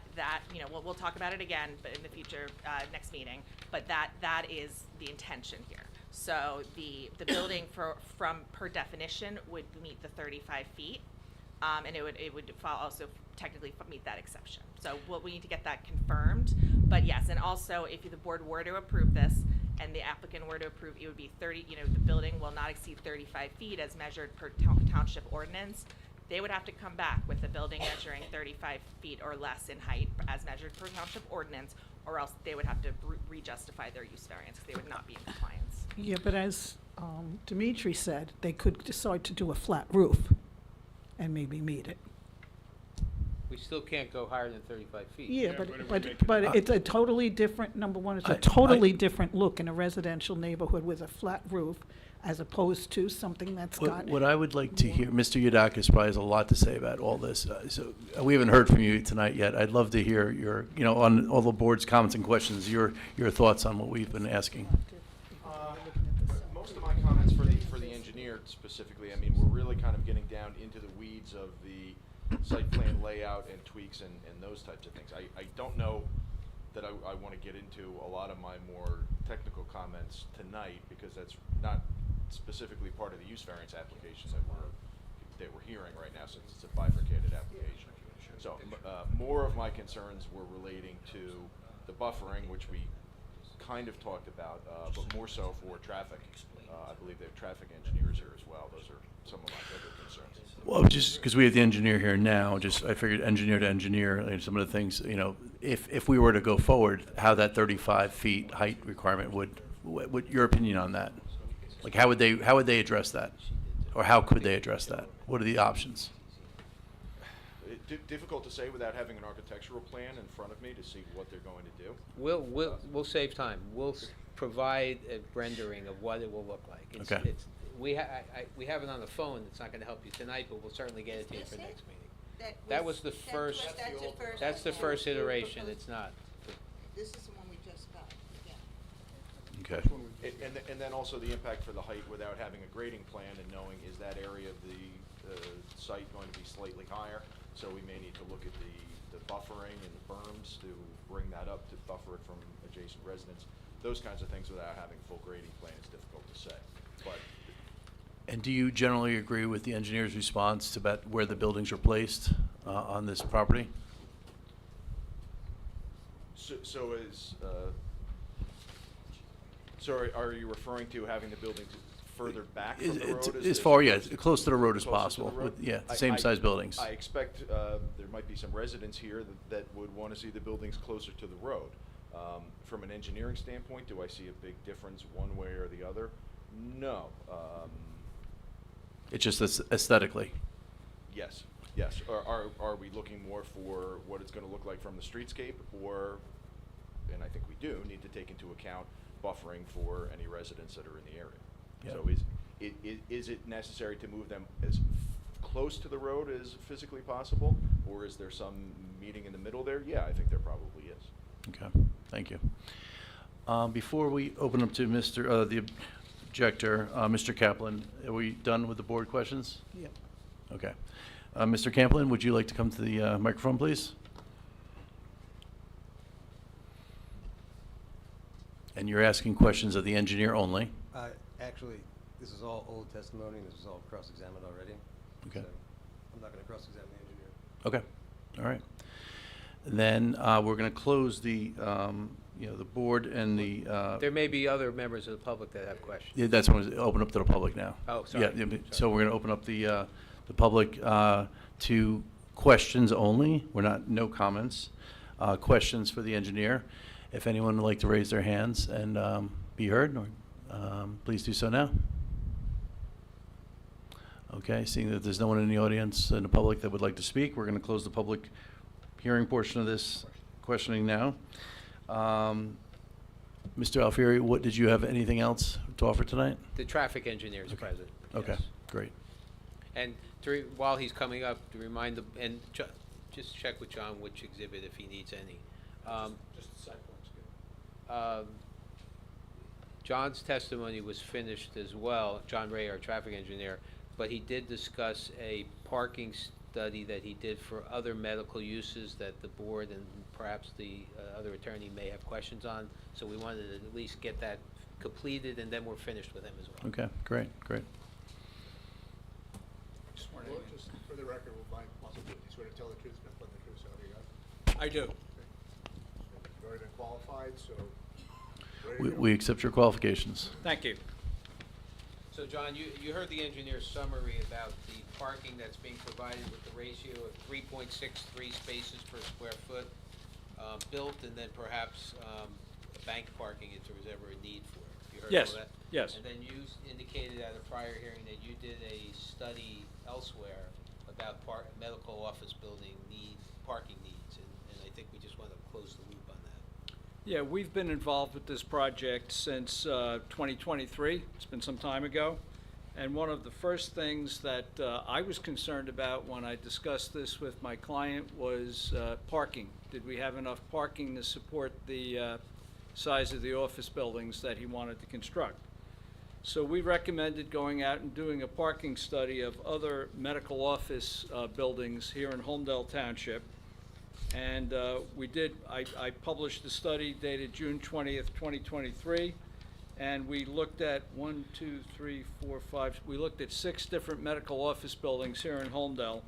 we'll talk about it again, but in the future, next meeting, but that is the intention here. So the building per definition would meet the 35 feet, and it would also technically meet that exception. So we need to get that confirmed, but yes, and also if the board were to approve this and the applicant were to approve, it would be 30, the building will not exceed 35 feet as measured per township ordinance. They would have to come back with the building measuring 35 feet or less in height as measured per township ordinance, or else they would have to re-justify their use variance because they would not be in compliance. Yeah, but as Dimitri said, they could decide to do a flat roof and maybe meet it. We still can't go higher than 35 feet. Yeah, Yeah, but, but it would but, make it- but it's a totally different, number one, it's I- a totally different look in a residential neighborhood with a flat roof as opposed to something that's got. What I would like to hear, Mr. Yudakis probably has a lot to say about all this. So we haven't heard from you tonight yet. I'd love to hear your, on all the board's comments and questions, your thoughts on what we've been asking. Most of my comments for the engineer specifically, I mean, we're really kind of getting down into the weeds of the site plan layout and tweaks and those types of things. I don't know that I want to get into a lot of my more technical comments tonight because that's not specifically part of the use variance applications that we're hearing right now since it's a bifurcated application. So more of my concerns were relating to the buffering, which we kind of talked about, but more so for traffic. I believe they have traffic engineers here as well. Those are some of my bigger concerns. Well, just because we have the engineer here now, I figured engineer to engineer, some of the things, if we were to go forward, how that 35 feet height requirement what your opinion on that? Like, how would they address that? Or how could they address that? What are the options? Difficult to say without having an architectural plan in front of me to see what they're going to do. We'll save time. We'll provide a rendering of what it will look like. Okay. We have it on the phone. It's not going to help you tonight, but we'll certainly get it to you for next meeting. That was the first. That's the first iteration. It's not. This is the one we just got, yeah. Okay. And then also the impact for the height without having a grading plan and knowing is that area of the site going to be slightly higher? So we may need to look at the buffering and the berms to bring that up to buffer it from adjacent residents. Those kinds of things without having a full grading plan is difficult to say. But And do you generally agree with the engineer's response about where the buildings are placed on this property? So are you referring to having the buildings further back from the road? As far, yeah, close to the road as Closer to possible. the road? With- Yeah, I- same I- size buildings. I expect there might be some residents here that would want to see the buildings closer to the road. From an engineering standpoint, do I see a big difference one way or the other? No. It's just aesthetically. Yes, yes. Are we looking more for what it's going to look like from the streetscape, or, and I think we do, need to take into account buffering for any residents that are in the area? Yeah. So is it necessary to move them as close to the road as physically possible, or is there some meeting in the middle there? Yeah, I think there probably is. Okay, thank you. Before we open up to the objector, Mr. Kaplan, are we done with the board questions? Yeah. Okay. Mr. Kaplan, would you like to come to the microphone, please? And you're asking questions of the engineer only. Actually, this is all old testimony, this is all cross-examined already. Okay. So I'm not gonna cross-examine the engineer. Okay, all right. Then we're going to close the, the board and the. There may be other members of the public that have questions. Yeah, that's when it's open up to the public now. Oh, sorry. Yeah, so we're going to open up the public to questions only. We're not, no comments. Questions for the engineer. If anyone would like to raise their hands and be heard, please do so now. Okay, seeing that there's no one in the audience in the public that would like to speak, we're going to close the public hearing portion of this questioning now. Mr. Alfieri, did you have anything else to offer tonight? The traffic engineer is present. Okay, yes. great. And while he's coming up, to remind just check with John which exhibit if he needs any. Just the site plan's good. John's testimony was finished as well, John Ray, our traffic engineer, but he did discuss a parking study that he did for other medical uses that the board and perhaps the other attorney may have questions on. So we wanted to at least get that completed, and then we're finished with him as well. Okay, great, great. Just for the record, we'll find possibility. You swear to tell the truth, nothing but the truth, so help you God. I do. You've already been qualified, so. ready to go. We accept your qualifications. Thank you. So John, you heard the engineer's summary about the parking that's being provided with the ratio of 3.63 spaces per square foot built, and then perhaps bank parking if there was ever a need for it. You heard Yes, all that? yes. And then you indicated at a prior hearing that you did a study elsewhere about medical office building parking needs, and I think we just want to close the loop on that. Yeah, we've been involved with this project since 2023. It's been some time ago. And one of the first things that I was concerned about when I discussed this with my client was parking. Did we have enough parking to support the size of the office buildings that he wanted to construct? So we recommended going out and doing a parking study of other medical office buildings here in Holmdel Township. And we did, I published the study dated June 20th, 2023, and we looked at we looked at 6 different medical office buildings here in Holmdel.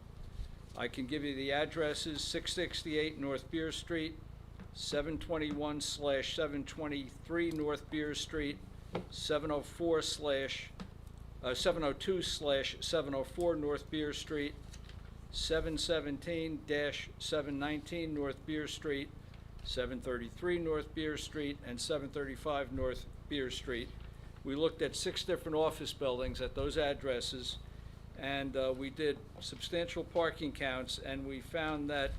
I can give you the addresses: 668 North Beer Street, 721/723 North Beer Street, 702/704 North Beer Street, 717-719 North Beer Street, 733 North Beer Street, and 735 North Beer Street. We looked at 6 different office buildings at those addresses, and we did substantial parking counts, and we found that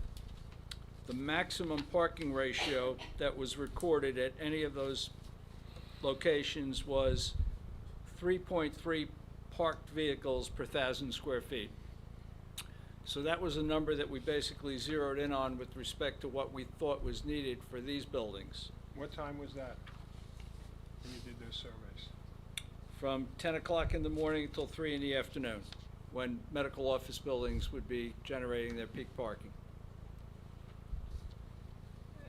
the maximum parking ratio that was recorded at any of those locations was 3.3 parked vehicles per 1,000 square feet. So that was a number that we basically zeroed in on with respect to what we thought was needed for these buildings. What time was that when you did those surveys? From 10 o'clock in the morning until 3 in the afternoon, when medical office buildings would be generating their peak parking.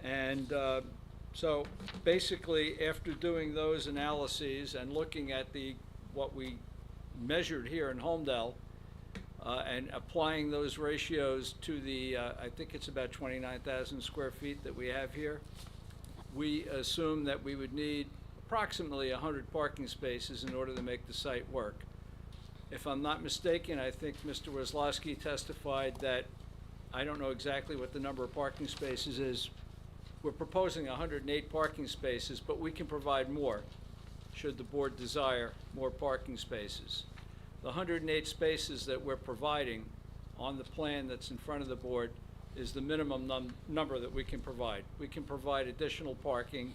And so basically, after doing those analyses and looking at what we measured here in Holmdel, and applying those ratios to the, I think it's about 29,000 square feet that we have here. we assumed that we would need approximately 100 parking spaces in order to make the site work. If I'm not mistaken, I think Mr. Weslowski testified that, I don't know exactly what the number of parking spaces is. We're proposing 108 parking spaces, but we can provide more, should the board desire more parking spaces. The 108 spaces that we're providing on the plan that's in front of the board is the minimum number that we can provide. We can provide additional parking.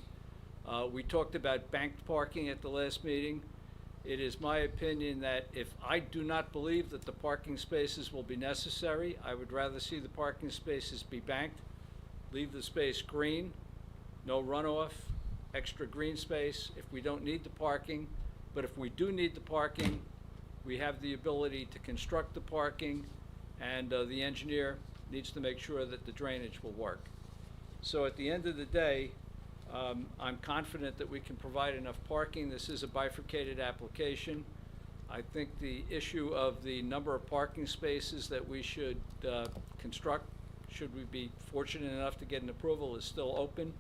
We talked about banked parking at the last meeting. It is my opinion that if I do not believe that the parking spaces will be necessary, I would rather see the parking spaces be banked, leave the space green, no runoff, extra green space if we don't need the parking. But if we do need the parking, we have the ability to construct the parking, and the engineer needs to make sure that the drainage will work. So at the end of the day, I'm confident that we can provide enough parking. This is a bifurcated application. I think the issue of the number of parking spaces that we should construct, should we be fortunate enough to get an approval, is still open,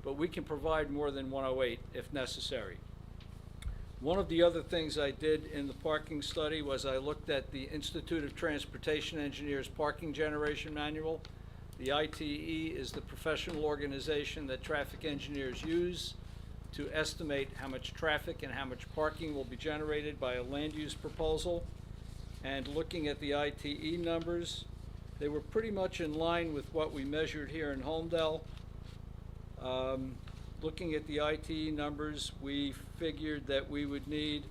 but we can provide more than 108 if necessary. One of the other things I did in the parking study was I looked at the Institute of Transportation Engineers Parking Generation Manual. The ITE is the professional organization that traffic engineers use to estimate how much traffic and how much parking will be generated by a land use proposal. And looking at the ITE numbers, they were pretty much in line with what we measured here in Holmdel. Looking at the ITE numbers, we figured that we would need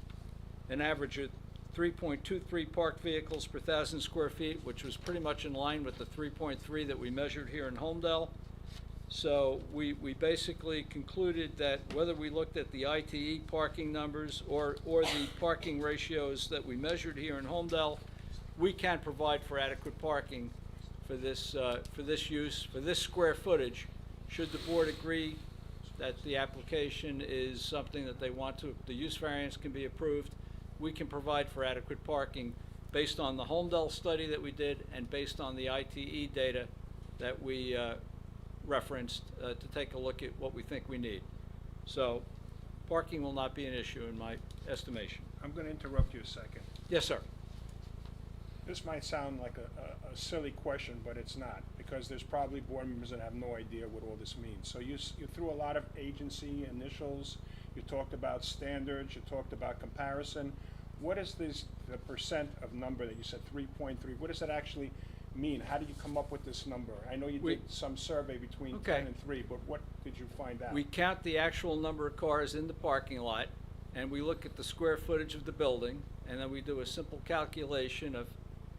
an average of 3.23 parked vehicles per 1,000 square feet, which was pretty much in line with the 3.3 that we measured here in Holmdel. So we basically concluded that whether we looked at the ITE parking numbers or the parking ratios that we measured here in Holmdel, we can provide for adequate parking for this use, for this square footage. Should the board agree that the application is something that they want to, the use variance can be approved, we can provide for adequate parking based on the Holmdel study that we did and based on the ITE data that we referenced to take a look at what we think we need. So parking will not be an issue in my estimation. I'm going to interrupt you a second. Yes, sir. This might sound like a silly question, but it's not, because there's probably board members that have no idea what all this means. So you threw a lot of agency initials, you talked about standards, you talked about comparison. What is the percent of number that you said 3.3? What does that actually mean? How did you come up with this number? I know you did some survey between 10 and 3, but what did you find out? We count the actual number of cars in the parking lot, and we look at the square footage of the building, and then we do a simple calculation of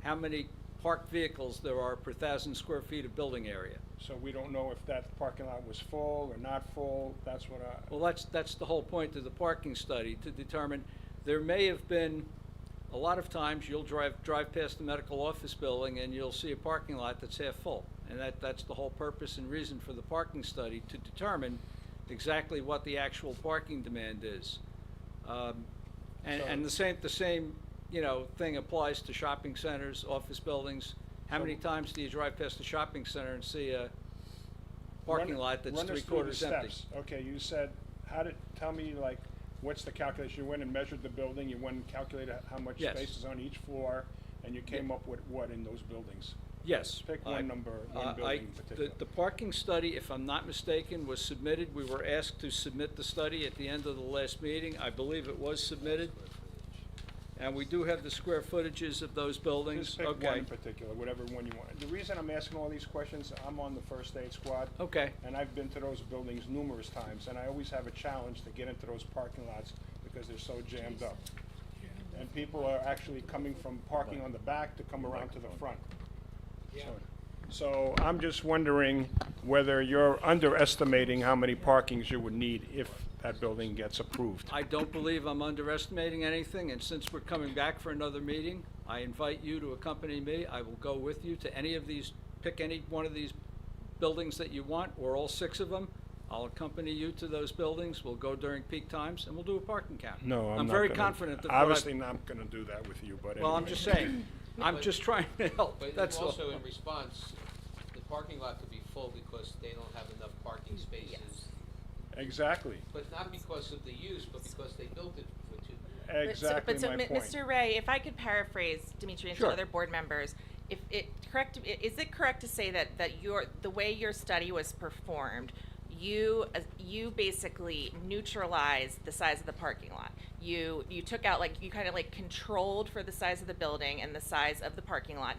how many parked vehicles there are per 1,000 square feet of building area. So we don't know if that parking lot was full or not full. That's what I... Well, that's the whole point of the parking study, to determine. There may have been, a lot of times you'll drive past the medical office building and you'll see a parking lot that's half full. And that's the whole purpose and reason for the parking study, to determine exactly what the actual parking demand is. And the same thing applies to shopping centers, office buildings. How many times do you drive past a shopping center and see a parking lot that's three-quarters empty? Okay, you said, tell me, like, what's the calculation? You went and measured the building, you went and calculated how much space is on each floor, and you came up with what in those buildings? Yes. Pick one number, one building in particular. The parking study, if I'm not mistaken, was submitted. We were asked to submit the study at the end of the last meeting. I believe it was submitted. And we do have the square footages of those buildings. Just pick one in particular, whatever one you want. The reason I'm asking all these questions, I'm on the first aid squad. Okay. And I've been to those buildings numerous times, and I always have a challenge to get into those parking lots because they're so jammed up. And people are actually coming from parking on the back to come around to the front. So I'm just wondering whether you're underestimating how many parkings you would need if that building gets approved. I don't believe I'm underestimating anything, and since we're coming back for another meeting, I invite you to accompany me. I will go with you to any of these, pick any one of these buildings that you want, or all 6 of them. I'll accompany you to those buildings. We'll go during peak times, and we'll do a parking count. No, I'm not very gonna- confident that Obviously not gonna do that with you, but Well, I'm anyway. just saying, I'm just trying to help, But that's all. also in response, the parking lot could be full because they don't have enough parking spaces Exactly, But not because of the use, but because they built it for two. exactly my point. Mr. Ray, if I could paraphrase Dimitri and to Sure. other board members, is it correct to say that the way your study was performed, you basically neutralized the size of the parking lot? You took out, like, you kind of like controlled for the size of the building and the size of the parking lot,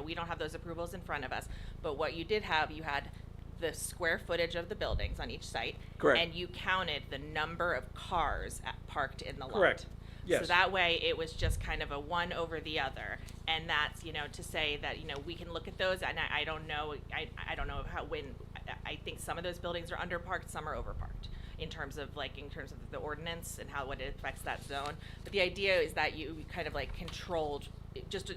we don't have those approvals in front of us, but what you did have, you had the square footage of the buildings on each site. Correct. And you counted the number of cars parked in the lot. Correct. Yes. So that way, it was just kind of a one over the other, and that's, to say that, we can look at those, and I don't know, I don't know I think some of those buildings are underparked, some are overparked, in terms of the ordinance and what it affects that zone. But the idea is that you kind of like controlled, just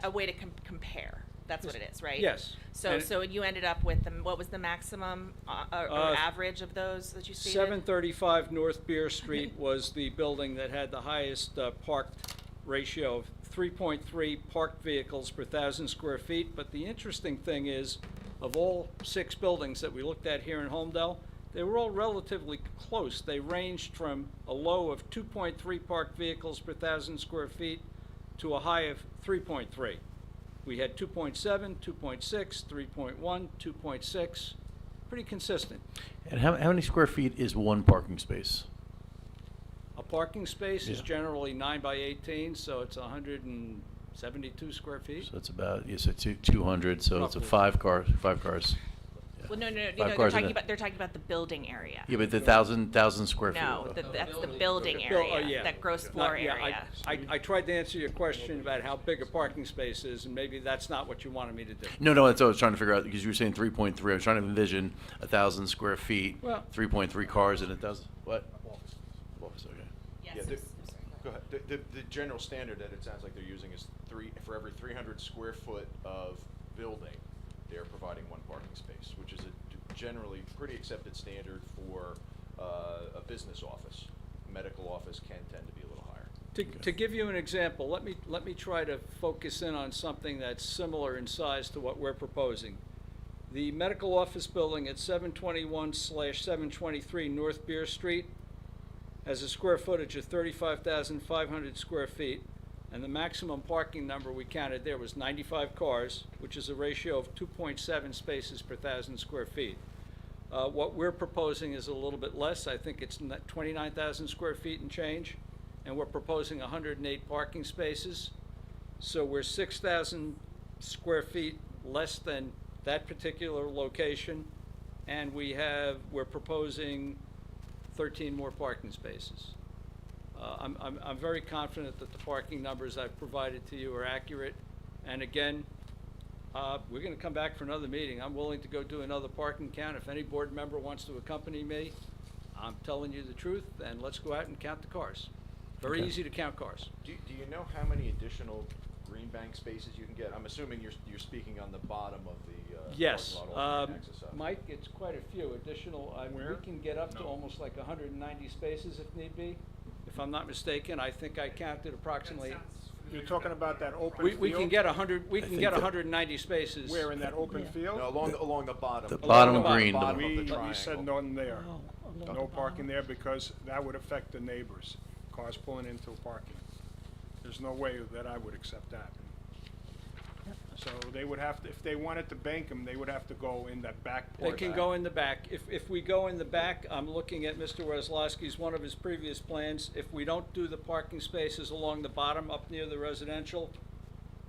a way to compare. That's what it is, right? Yes. So, And- so you ended up with what was the maximum, or average of those that you stated? 735 North Beer Street was the building that had the highest parked ratio of 3.3 parked vehicles per 1,000 square feet. But the interesting thing is, of all 6 buildings that we looked at here in Holmdel, they were all relatively close. They ranged from a low of 2.3 parked vehicles per 1,000 square feet to a high of 3.3. We had 2.7, 2.6, 3.1, 2.6, pretty consistent. And how many square feet is one parking space? A parking space is Yeah. generally 9 by 18, so it's 172 square feet. So it's about, you said 200, so it's a Roughly. 5 cars. Well, no, Five they're cars in talking it. about, the building area. Yeah, but the 1,000 square feet. No, that's the building Bill- area, yeah. that gross Not- floor yeah, area. I tried to answer your question about how big a parking space is, and maybe that's not what you wanted me to do. No, that's what I was trying to figure out, because you were saying 3.3. I was trying to envision 1,000 square feet, Well- 3.3 cars, and 1,000, what? Office, okay. Yes, Yeah, I'm the- sorry, Go ahead. The general standard that it sounds like they're using is for every 300 square foot of building, they're providing one parking space, which is a generally pretty accepted standard for a business office. Medical office can tend to be a little higher. To give you an example, let me try to focus in on something that's similar in size to what we're proposing. The medical office building at 721/723 North Beer Street has a square footage of 35,500 square feet, and the maximum parking number we counted there was 95 cars, which is a ratio of 2.7 spaces per 1,000 square feet. What we're proposing is a little bit less. I think it's 29,000 square feet and change, and we're proposing 108 parking spaces. So we're 6,000 square feet less than that particular location, and we're proposing 13 more parking spaces. I'm very confident that the parking numbers I've provided to you are accurate. And again, we're gonna come back for another meeting. I'm willing to go do another parking count. If any board member wants to accompany me, I'm telling you the truth, and let's go out and count the cars. Very Okay. easy to count cars. Do you know how many additional green bank spaces you can get? I'm assuming you're speaking on the bottom of the Yes, parking lot off the access up. Mike, it's quite a few additional, Where? we can get up to No. almost like 190 spaces if need be. If I'm not mistaken, I think I counted approximately. You're talking about that open field? We can get 100, we I can think get that- 190 spaces. Where, in that open field? No, along the bottom. The Along bottom the green, bottom the- of the We triangle. said none there. Oh, along the No parking bottom. there because that would affect the neighbors, cars pulling into parking. There's no way that I would accept that. So they would have to, if they wanted to bank them, they would have to go in that back They porch. can go in the back. If we go in the back, I'm looking at Mr. Wesloski's, one of his previous plans. If we don't do the parking spaces along the bottom up near the residential,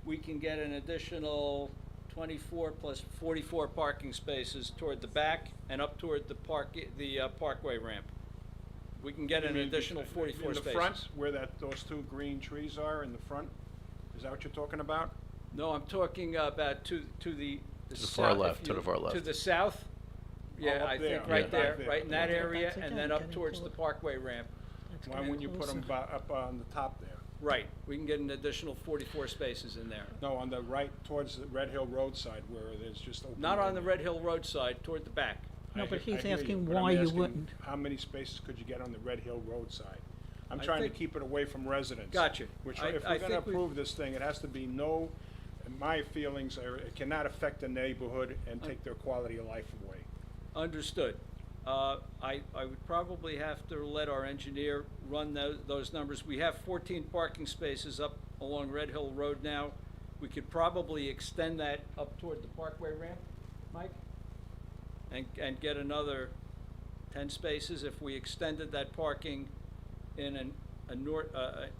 we can get an additional 24 plus 44 parking spaces toward the back and up toward the parkway ramp. We can get You an mean additional 44 spaces. In the front, where those two green trees are in the front? Is that what you're talking about? No, I'm talking about to the the south. far if left, to you- the far left. To the south. Yeah, up I there, think right yeah, there, back there. right in that Okay. area, That's and again then up getting towards the close. parkway ramp. That's Why getting wouldn't you put them closer. up on the top there? Right, we can get an additional 44 spaces in there. No, on the right, towards the Red Hill roadside where there's just open. Not on the area. Red Hill Road side, toward the back. No, I but hear- he's I hear asking but I'm why you asking wouldn't. How many spaces could you get on the Red Hill roadside? I'm I trying to think- keep it away from residents. Gotcha. If I we're gonna think we- approve this thing, it has to be no, my feelings are, it cannot affect the neighborhood and take their quality of life away. Understood. I would probably have to let our engineer run those numbers. We have 14 parking spaces up along Red Hill Road now. We could probably extend that up toward the Parkway ramp, Mike? And get another 10 spaces if we extended that parking in a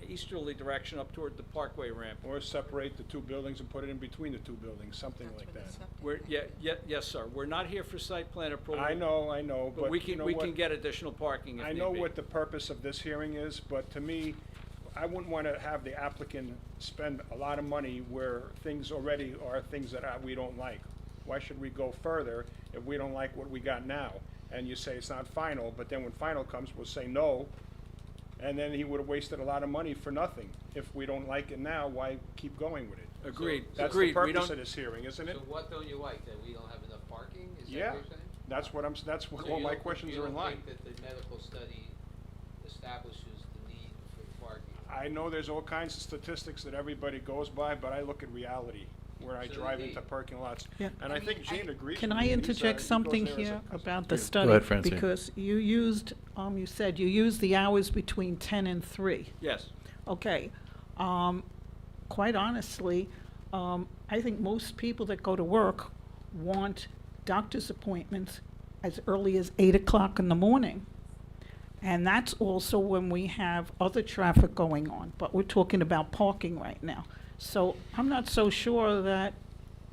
easterly direction up toward the Parkway ramp. Or separate the two buildings and put it in between the two buildings, something like that. Yes, sir. We're not here for site plan approval. I know, But we you can, know we what? can get additional parking if I need know be. what the purpose of this hearing is, but to me, I wouldn't want to have the applicant spend a lot of money where things already are things that we don't like. Why should we go further if we don't like what we got now? And you say it's not final, but then when final comes, we'll say no, and then he would have wasted a lot of money for nothing. If we don't like it now, why keep going with it? Agreed, That's agreed. the We purpose don't- of this hearing, isn't it? So what don't you like, that we don't have enough parking? Is that Yeah, what you're saying? that's what So all you my don't- questions you are in don't line. think that the medical study establishes the need for parking? I know there's all kinds of statistics that everybody goes by, but I look at reality, where I So drive indeed. into parking lots. Yeah. And I think Gene agrees Can with I me. He's, interject he goes something there as a here customer. about the Go study? ahead, Francine. Because you used, you said you used the hours between 10 and 3. Yes. Okay. Quite honestly, I think most people that go to work want doctor's appointments as early as 8 o'clock in the morning. And that's also when we have other traffic going on, but we're talking about parking right now. So I'm not so sure that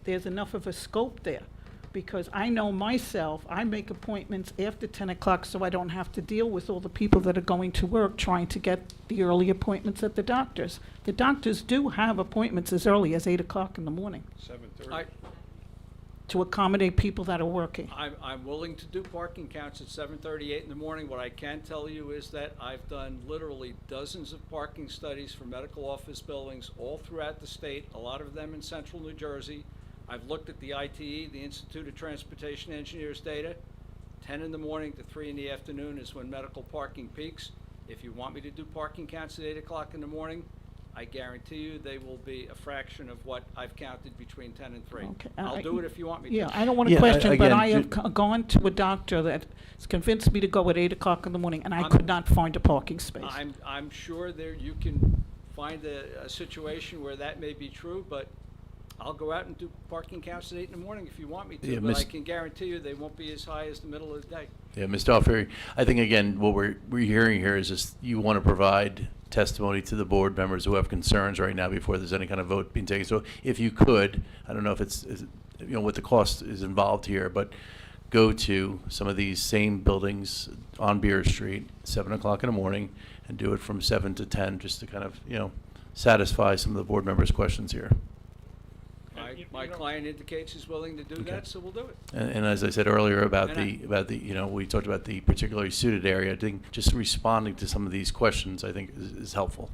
there's enough of a scope there, because I know myself, I make appointments after 10 o'clock so I don't have to deal with all the people that are going to work trying to get the early appointments at the doctors. The doctors do have appointments as early as 8 o'clock in the morning 7:30. to accommodate people that are working. I'm willing to do parking counts at 7:38 in the morning. What I can tell you is that I've done literally dozens of parking studies for medical office buildings all throughout the state, a lot of them in central New Jersey. I've looked at the ITE, the Institute of Transportation Engineers data. 10 in the morning to 3 in the afternoon is when medical parking peaks. If you want me to do parking counts at 8 o'clock in the morning, I guarantee you they will be a fraction of what I've counted between 10 and 3. Okay, I'll do it if you want me to. Yeah, I don't want to Yeah, question, but again, I have ju- gone to a doctor that's convinced me to go at 8 o'clock in the morning, and I I'm- could not find a parking space. I'm sure there you can find a situation where that may be true, but I'll go out and do parking counts at 8 in the morning if you want me to. Yeah, But I Miss- can guarantee you they won't be as high as the middle of the day. Yeah, Mr. Alfieri, I think, again, what we're hearing here is just you want to provide testimony to the board members who have concerns right now before there's any kind of vote being taken. So if you could, I don't know if what the cost is involved here, but go to some of these same buildings on Beer Street, 7 o'clock in the morning, and do it from 7 to 10, just to kind of, satisfy some of the board members' questions here. My client indicates he's willing to do Okay. that, so we'll do it. And as I said earlier about And we talked about the particularly suited area, I think just responding to some of these questions, I think is helpful.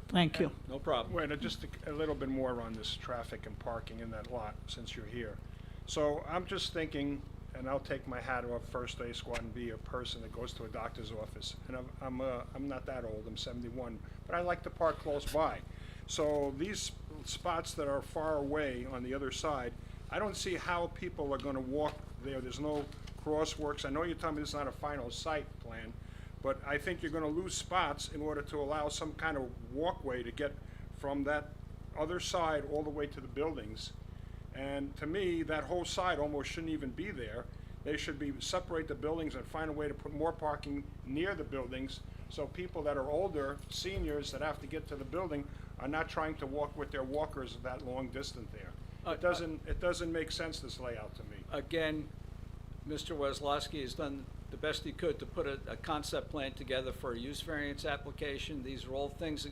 Thank you. No problem. Wait, just a little bit more on this traffic and parking in that lot, since you're here. So I'm just thinking, and I'll take my hat off First Aid Squad and be a person that goes to a doctor's office. And I'm not that old, I'm 71, but I like to park close by. So these spots that are far away on the other side, I don't see how people are gonna walk there. There's no crosswalks. I know you're telling me this is not a final site plan, but I think you're gonna lose spots in order to allow some kind of walkway to get from that other side all the way to the buildings. And to me, that whole side almost shouldn't even be there. They should separate the buildings and find a way to put more parking near the buildings, so people that are older, seniors that have to get to the building, are not trying to walk with their walkers that long distance there. It doesn't make sense, this layout to me. Again, Mr. Weslowski has done the best he could to put a concept plan together for a use variance application. These are all things,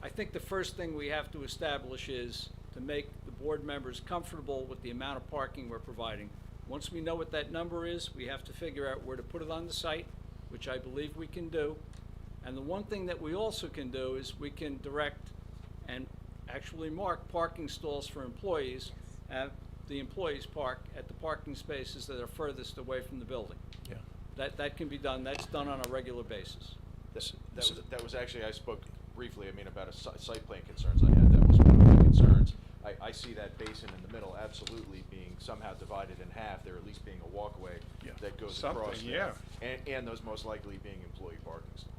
I think the first thing we have to establish is to make the board members comfortable with the amount of parking we're providing. Once we know what that number is, we have to figure out where to put it on the site, which I believe we can do. And the one thing that we also can do is we can direct and actually mark parking stalls for employees, have the employees park at the parking spaces that are furthest away from the building. Yeah. That can be done. That's done on a regular basis. That was actually, I spoke briefly, about site plan concerns I had. That was one of my concerns. I see that basin in the middle absolutely being somehow divided in half, there at least being a walkway Yeah. that goes Something, across there. yeah. And those most likely being employee parking stalls.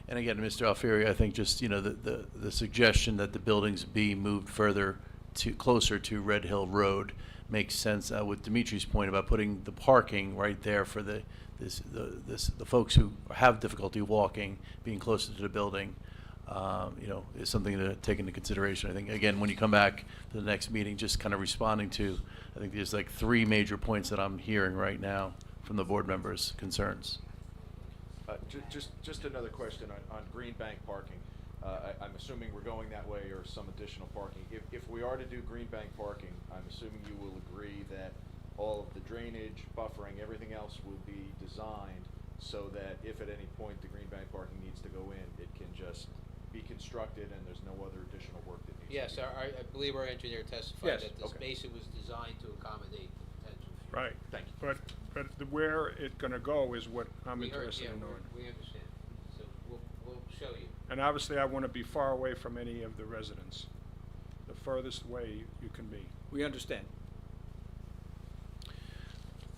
And again, Mr. Alfieri, I think just, you know, the suggestion that the buildings be moved further closer to Red Hill Road makes sense, with Dimitri's point about putting the parking right there for the folks who have difficulty walking, being closer to the building, you know, is something to take into consideration. I think, again, when you come back to the next meeting, just kind of responding to, I think there's like 3 major points that I'm hearing right now from the board members' concerns. Just another question on Green Bank parking. I'm assuming we're going that way or some additional parking. If we are to do Green Bank parking, I'm assuming you will agree that all of the drainage, buffering, everything else will be designed so that if at any point the Green Bank parking needs to go in, it can just be constructed and there's no other additional work that needs Yes, to be done. I believe our engineer testified Yes. that this Okay. basin was designed to accommodate the potential. Right. Thank you. But where it's gonna go is what I'm We heard, interested yeah, in knowing. we understand. So we'll show you. And obviously, I wanna be far away from any of the residents, the furthest way you can be. We understand.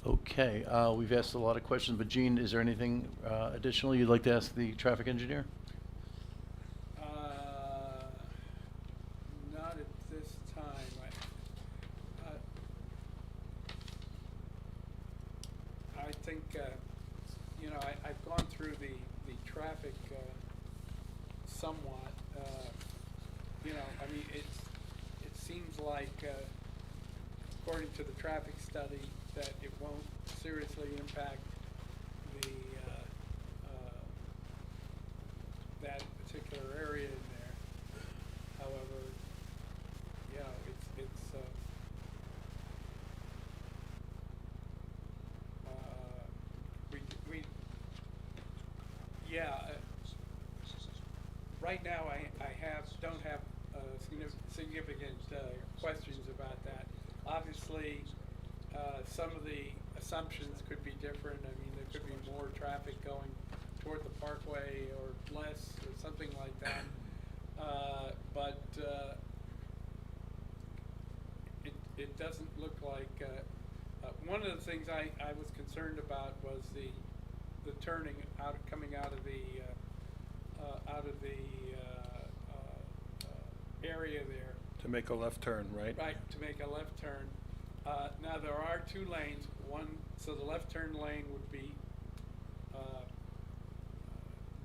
Okay, we've asked a lot of questions, but Gene, is there anything additional you'd like to ask the traffic engineer? Not at this time. I think, you know, I've gone through the traffic somewhat. You know, I mean, it seems like, according to the traffic study, that it won't seriously impact the, that particular area in there. However, you know, right now don't have significant questions about that. Obviously, some of the assumptions could be different. I mean, there could be more traffic going toward the parkway or less or something like that. But it doesn't look like, one of the things I was concerned about was the turning coming out of the area there. To make a left turn, right? Right, to make a left turn. Now, there are 2 lanes, so the left turn lane would be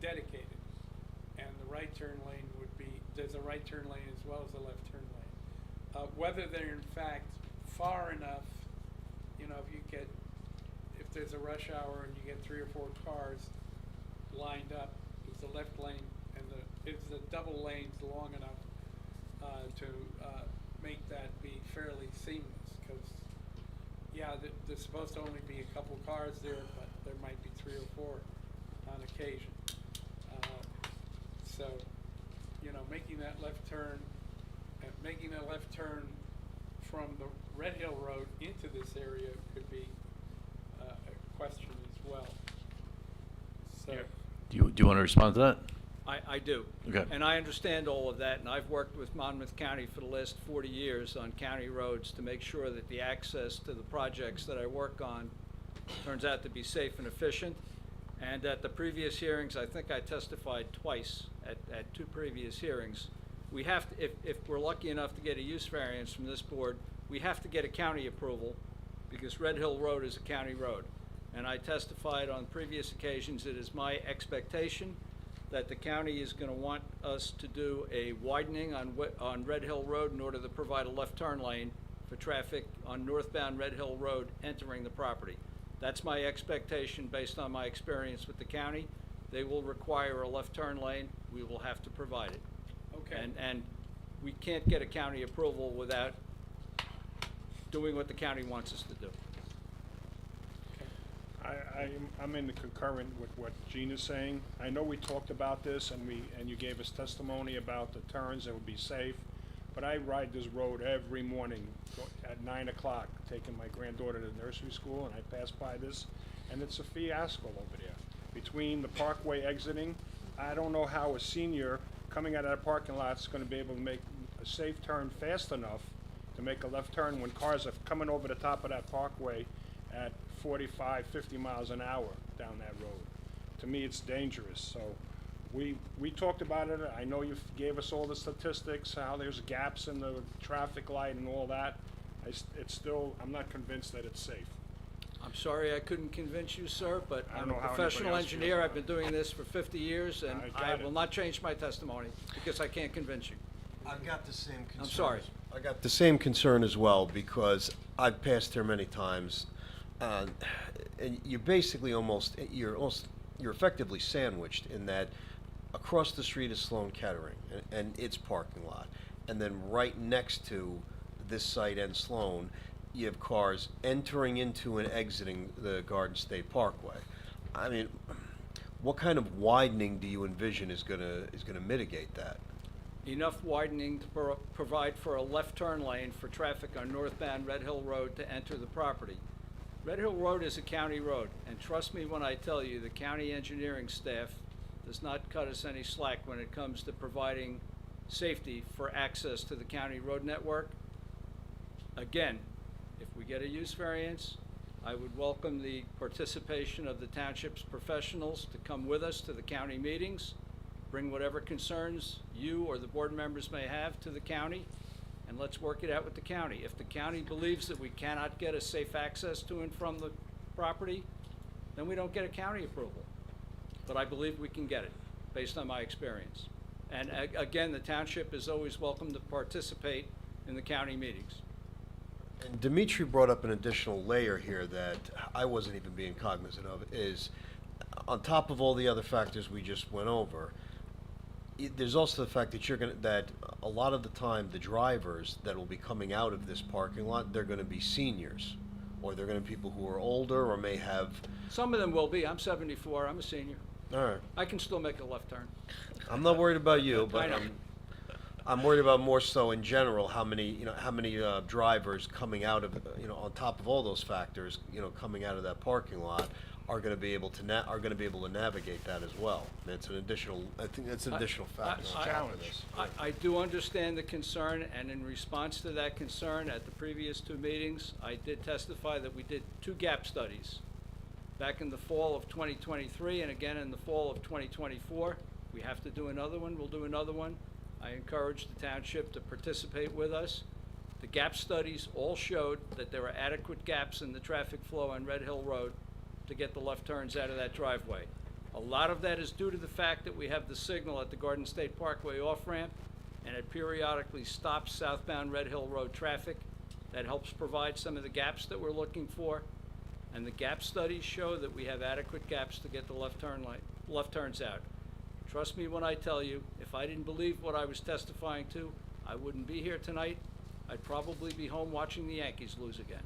dedicated, and the right turn lane would be, there's a right turn lane as well as a left turn lane. Whether they're in fact far enough, you know, if there's a rush hour and you get 3 or 4 cars lined up, is the left lane and is the double lanes long enough to make that be fairly seamless? Because, yeah, there's supposed to only be a couple cars there, but there might be 3 or 4 on occasion. So, you know, making that left turn from the Red Hill Road into this area could be a question as well. So, Yeah. Do you want to respond to that? I do. Okay. And I understand all of that, and I've worked with Monmouth County for the last 40 years on county roads to make sure that the access to the projects that I work on turns out to be safe and efficient. And at the previous hearings, I think I testified twice at 2 previous hearings. We have to, if we're lucky enough to get a use variance from this board, we have to get a county approval because Red Hill Road is a county road. And I testified on previous occasions, it is my expectation that the county is going to want us to do a widening on Red Hill Road in order to provide a left turn lane for traffic on northbound Red Hill Road entering the property. That's my expectation based on my experience with the county. They will require a left turn lane. We will have to provide it. okay. And we can't get a county approval without doing what the county wants us to do. I'm in the concurrent with what Gene is saying. I know we talked about this and you gave us testimony about the turns that would be safe, but I ride this road every morning at 9 o'clock, taking my granddaughter to nursery school, and I pass by this, and it's a fiasco over there. Between the parkway exiting, I don't know how a senior coming out of that parking lot is gonna be able to make a safe turn fast enough to make a left turn when cars are coming over the top of that parkway at 45, 50 miles an hour down that road. To me, it's dangerous. So we talked about it. I know you gave us all the statistics, how there's gaps in the traffic light and all that. I'm not convinced that it's safe. I'm sorry I couldn't convince you, sir, but I don't I'm know a how anybody professional else feels engineer. about I've been doing this for 50 years, and I I got it. will not change my testimony because I can't convince you. I've got the same concern. I'm sorry. I got the same concern as well, because I've passed here many times, and you're basically you're effectively sandwiched in that across the street is Sloan Kettering and its parking lot, and then right next to this site and Sloan, you have cars entering into and exiting the Garden State Parkway. I mean, what kind of widening do you envision is gonna mitigate that? Enough widening to provide for a left turn lane for traffic on northbound Red Hill Road to enter the property. Red Hill Road is a county road, and trust me when I tell you, the county engineering staff does not cut us any slack when it comes to providing safety for access to the county road network. Again, if we get a use variance, I would welcome the participation of the township's professionals to come with us to the county meetings, bring whatever concerns you or the board members may have to the county, and let's work it out with the county. If the county believes that we cannot get a safe access to and from the property, then we don't get a county approval. But I believe we can get it, based on my experience. And again, the township is always welcome to participate in the county meetings. And Dimitri brought up an additional layer here that I wasn't even being cognizant of, is on top of all the other factors we just went over, there's also the fact that that a lot of the time the drivers that will be coming out of this parking lot, they're gonna be seniors, or they're gonna be people who are older or may have. Some of them will be. I'm 74, I'm a senior. All right. I can still make a left turn. I'm not worried about you, I but know. I'm worried about more so in general, how many drivers coming out of, on top of all those factors, coming out of that parking lot are going to be able to navigate that as well. I think that's an additional factor. on top of this. I do understand the concern, and in response to that concern, at the previous two meetings, I did testify that we did 2 gap studies. Back in the fall of 2023 and again in the fall of 2024. We have to do another one, we'll do another one. I encourage the township to participate with us. The gap studies all showed that there are adequate gaps in the traffic flow on Red Hill Road to get the left turns out of that driveway. A lot of that is due to the fact that we have the signal at the Garden State Parkway off-ramp, and it periodically stops southbound Red Hill Road traffic. That helps provide some of the gaps that we're looking for. And the gap studies show that we have adequate gaps to get the left turns out. Trust me when I tell you, if I didn't believe what I was testifying to, I wouldn't be here tonight. I'd probably be home watching the Yankees lose again.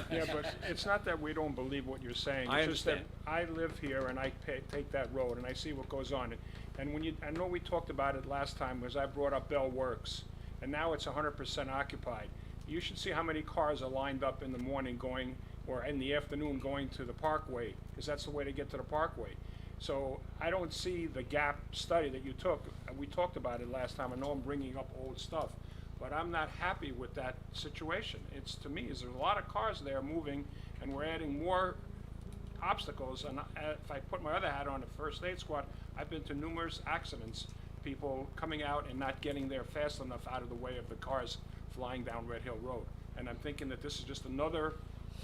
Yeah, but it's not that we don't believe what you're saying. I It's just that understand. I live here and I take that road and I see what goes on. And I know we talked about it last time because I brought up Bell Works, and now it's 100% occupied. You should see how many cars are lined up in the morning going, or in the afternoon going to the Parkway, because that's the way to get to the Parkway. So I don't see the gap study that you took. We talked about it last time. I know I'm bringing up old stuff, but I'm not happy with that situation. To me, there's a lot of cars there moving, and we're adding more obstacles. And if I put my other hat on, the first aid squad, I've been to numerous accidents, people coming out and not getting there fast enough out of the way of the cars flying down Red Hill Road. And I'm thinking that this is just another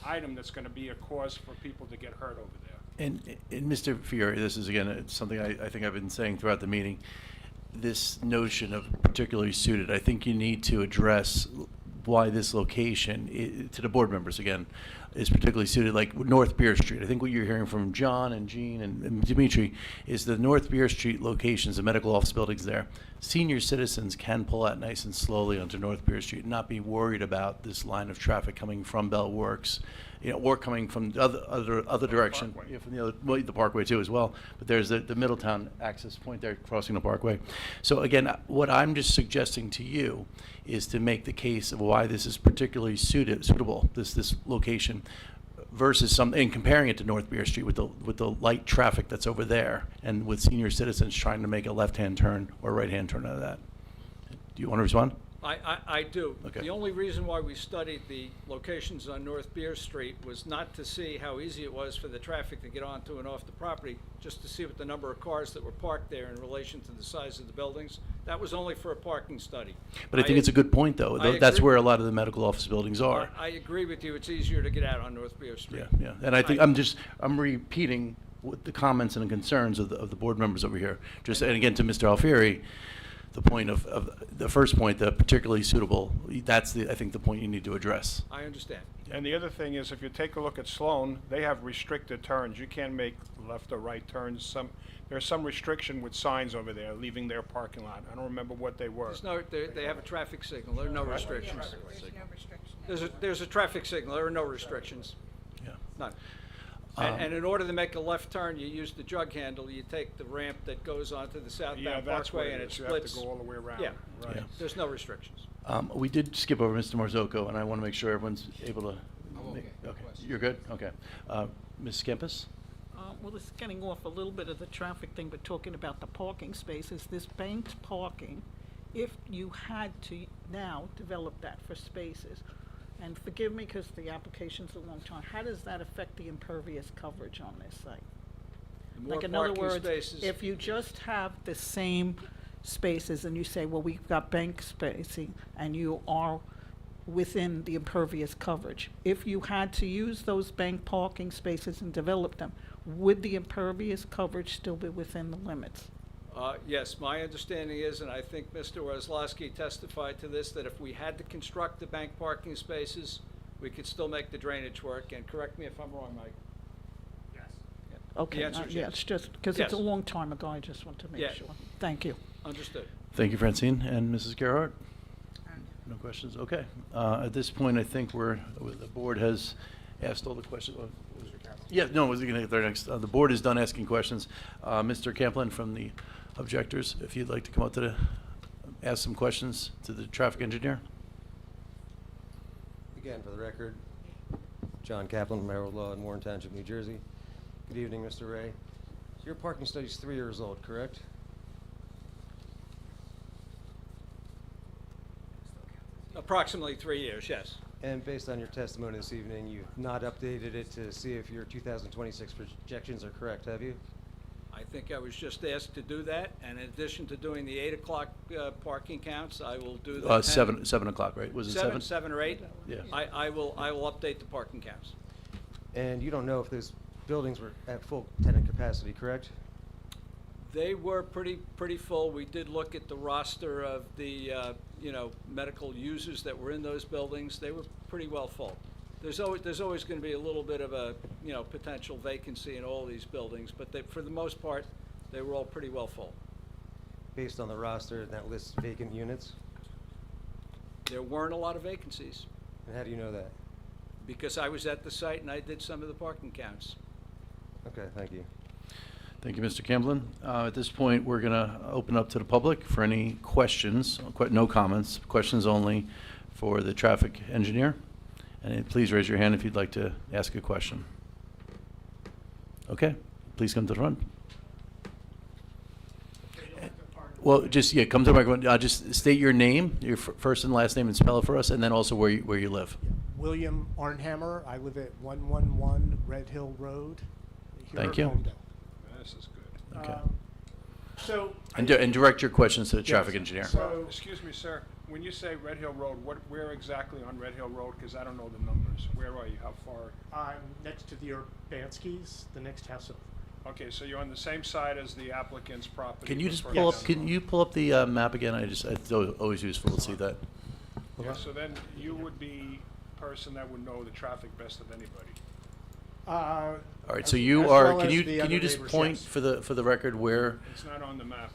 item that's going to be a cause for people to get hurt over there. And Mr. Fiore, this is again something I think I've been saying throughout the meeting. This notion of particularly suited, I think you need to address why this location, to the board members again, is particularly suited, like North Beer Street. I think what you're hearing from John and Jean and Dimitri is the North Beer Street locations, the medical office buildings there. Senior citizens can pull out nice and slowly onto North Beer Street and not be worried about this line of traffic coming from Bell Works, or coming from the other direction, from the Parkway too as well. But there's the Middletown access point there crossing the Parkway. So again, what I'm just suggesting to you is to make the case of why this is particularly suitable, this location, versus and comparing it to North Beer Street with the light traffic that's over there, and with senior citizens trying to make a left-hand turn or right-hand turn out of that. Do you want to respond? I do. Okay. The only reason why we studied the locations on North Beer Street was not to see how easy it was for the traffic to get onto and off the property, just to see what the number of cars that were parked there in relation to the size of the buildings. That was only for a parking study. But I think it's a good point, though. I That's agree. where a lot of the medical office buildings are. I agree with you. It's easier to get out on North Beer Street. Yeah, yeah. And I think I'm repeating what the comments and concerns of the board members over here. Just, and again, to Mr. Alfieri, the point of the first point, the particularly suitable, that's I think the point you need to address. I understand. And the other thing is, if you take a look at Sloan, they have restricted turns. You can't make left or right turns. There's some restriction with signs over there, leaving their parking lot. I don't remember what they were. There's no, they have a traffic signal. There are no restrictions. There's no restriction. There's a traffic signal. There are no restrictions. Yeah. None. And in order to make a left turn, you use the jug handle. You take the ramp that goes onto the Yeah, southbound that's what parkway and it it is. You have splits. to go all the way around. Yeah. Right. Yeah. There's no restrictions. We did skip over Mr. Marzocco, and I want to make sure everyone's able to. okay. No Okay, questions. you're good? Okay. Ms. Kempis? Well, it's getting off a little bit of the traffic thing, but talking about the parking spaces, this banked parking, if you had to now develop that for spaces, and forgive me because the application's a long time, how does that affect the impervious coverage on this site? The more Like, in other parking words, spaces- if you just have the same spaces and you say, well, we've got bank spacing, and you are within the impervious coverage, if you had to use those bank parking spaces and develop them, would the impervious coverage still be within the limits? Yes, my understanding is, and I think Mr. Weslowski testified to this, that if we had to construct the bank parking spaces, we could still make the drainage work, and correct me if I'm wrong, Mike. Yes. Okay, The answer is yeah, yes. it's just, because it's a Yes. long time ago, I just want to make Yeah. sure. Thank you. Understood. Thank you, Francine. And Mrs. Gerhardt? No questions? Okay. At this point, I think the board has asked all the questions. Yeah, no, I was going to get there next. The board is done asking questions. Mr. Camplin from the objectors, if you'd like to come up to ask some questions to the traffic engineer. Again, for the record, John Kaplan from Harold Law in Warren Township, New Jersey. Good evening, Mr. Ray. So your parking study's 3 years old, correct? Approximately 3 years, yes. And based on your testimony this evening, you've not updated it to see if your 2026 projections are correct, have you? I think I was just asked to do that, and in addition to doing the 8 o'clock parking counts, I will do the 10 7 o'clock, right? Was it 7? 7 or 8? Yeah. I will update the parking counts. And you don't know if those buildings were at full tenant capacity, correct? They were pretty full. We did look at the roster of the, medical users that were in those buildings. They were pretty well full. There's always going to be a little bit of a, potential vacancy in all these buildings, but for the most part, they were all pretty well full. Based on the roster that lists vacant units? There weren't a lot of vacancies, And how do you know that? because I was at the site and I did some of the parking counts. Okay, thank you. Thank you, Mr. Camplin. At this point, we're going to open up to the public for any questions, no comments, questions only for the traffic engineer. And please raise your hand if you'd like to ask a question. Okay, please come to the front. Well, just, come to the microphone. Just state your name, your first and last name, and spell it for us, and then also where you live. William Arnhammer. I live at 111 Red Hill Road. Here Thank at you. Homedale. This is good. Okay. So. And direct your questions to the traffic Yes. engineer. So, excuse me, sir, when you say Red Hill Road, where exactly on Red Hill Road? Because I don't know the numbers. Where are you? How far? I'm next to the Urbanskis, the next house over. Okay, so you're on the same side as the applicant's property. Can you just but pull up, further can down. you pull up the map again? It's always useful to see that. Yeah, so then you would be the person that would know the traffic best of anybody. All right, so you are, can you just point for the record where, It's not on the map.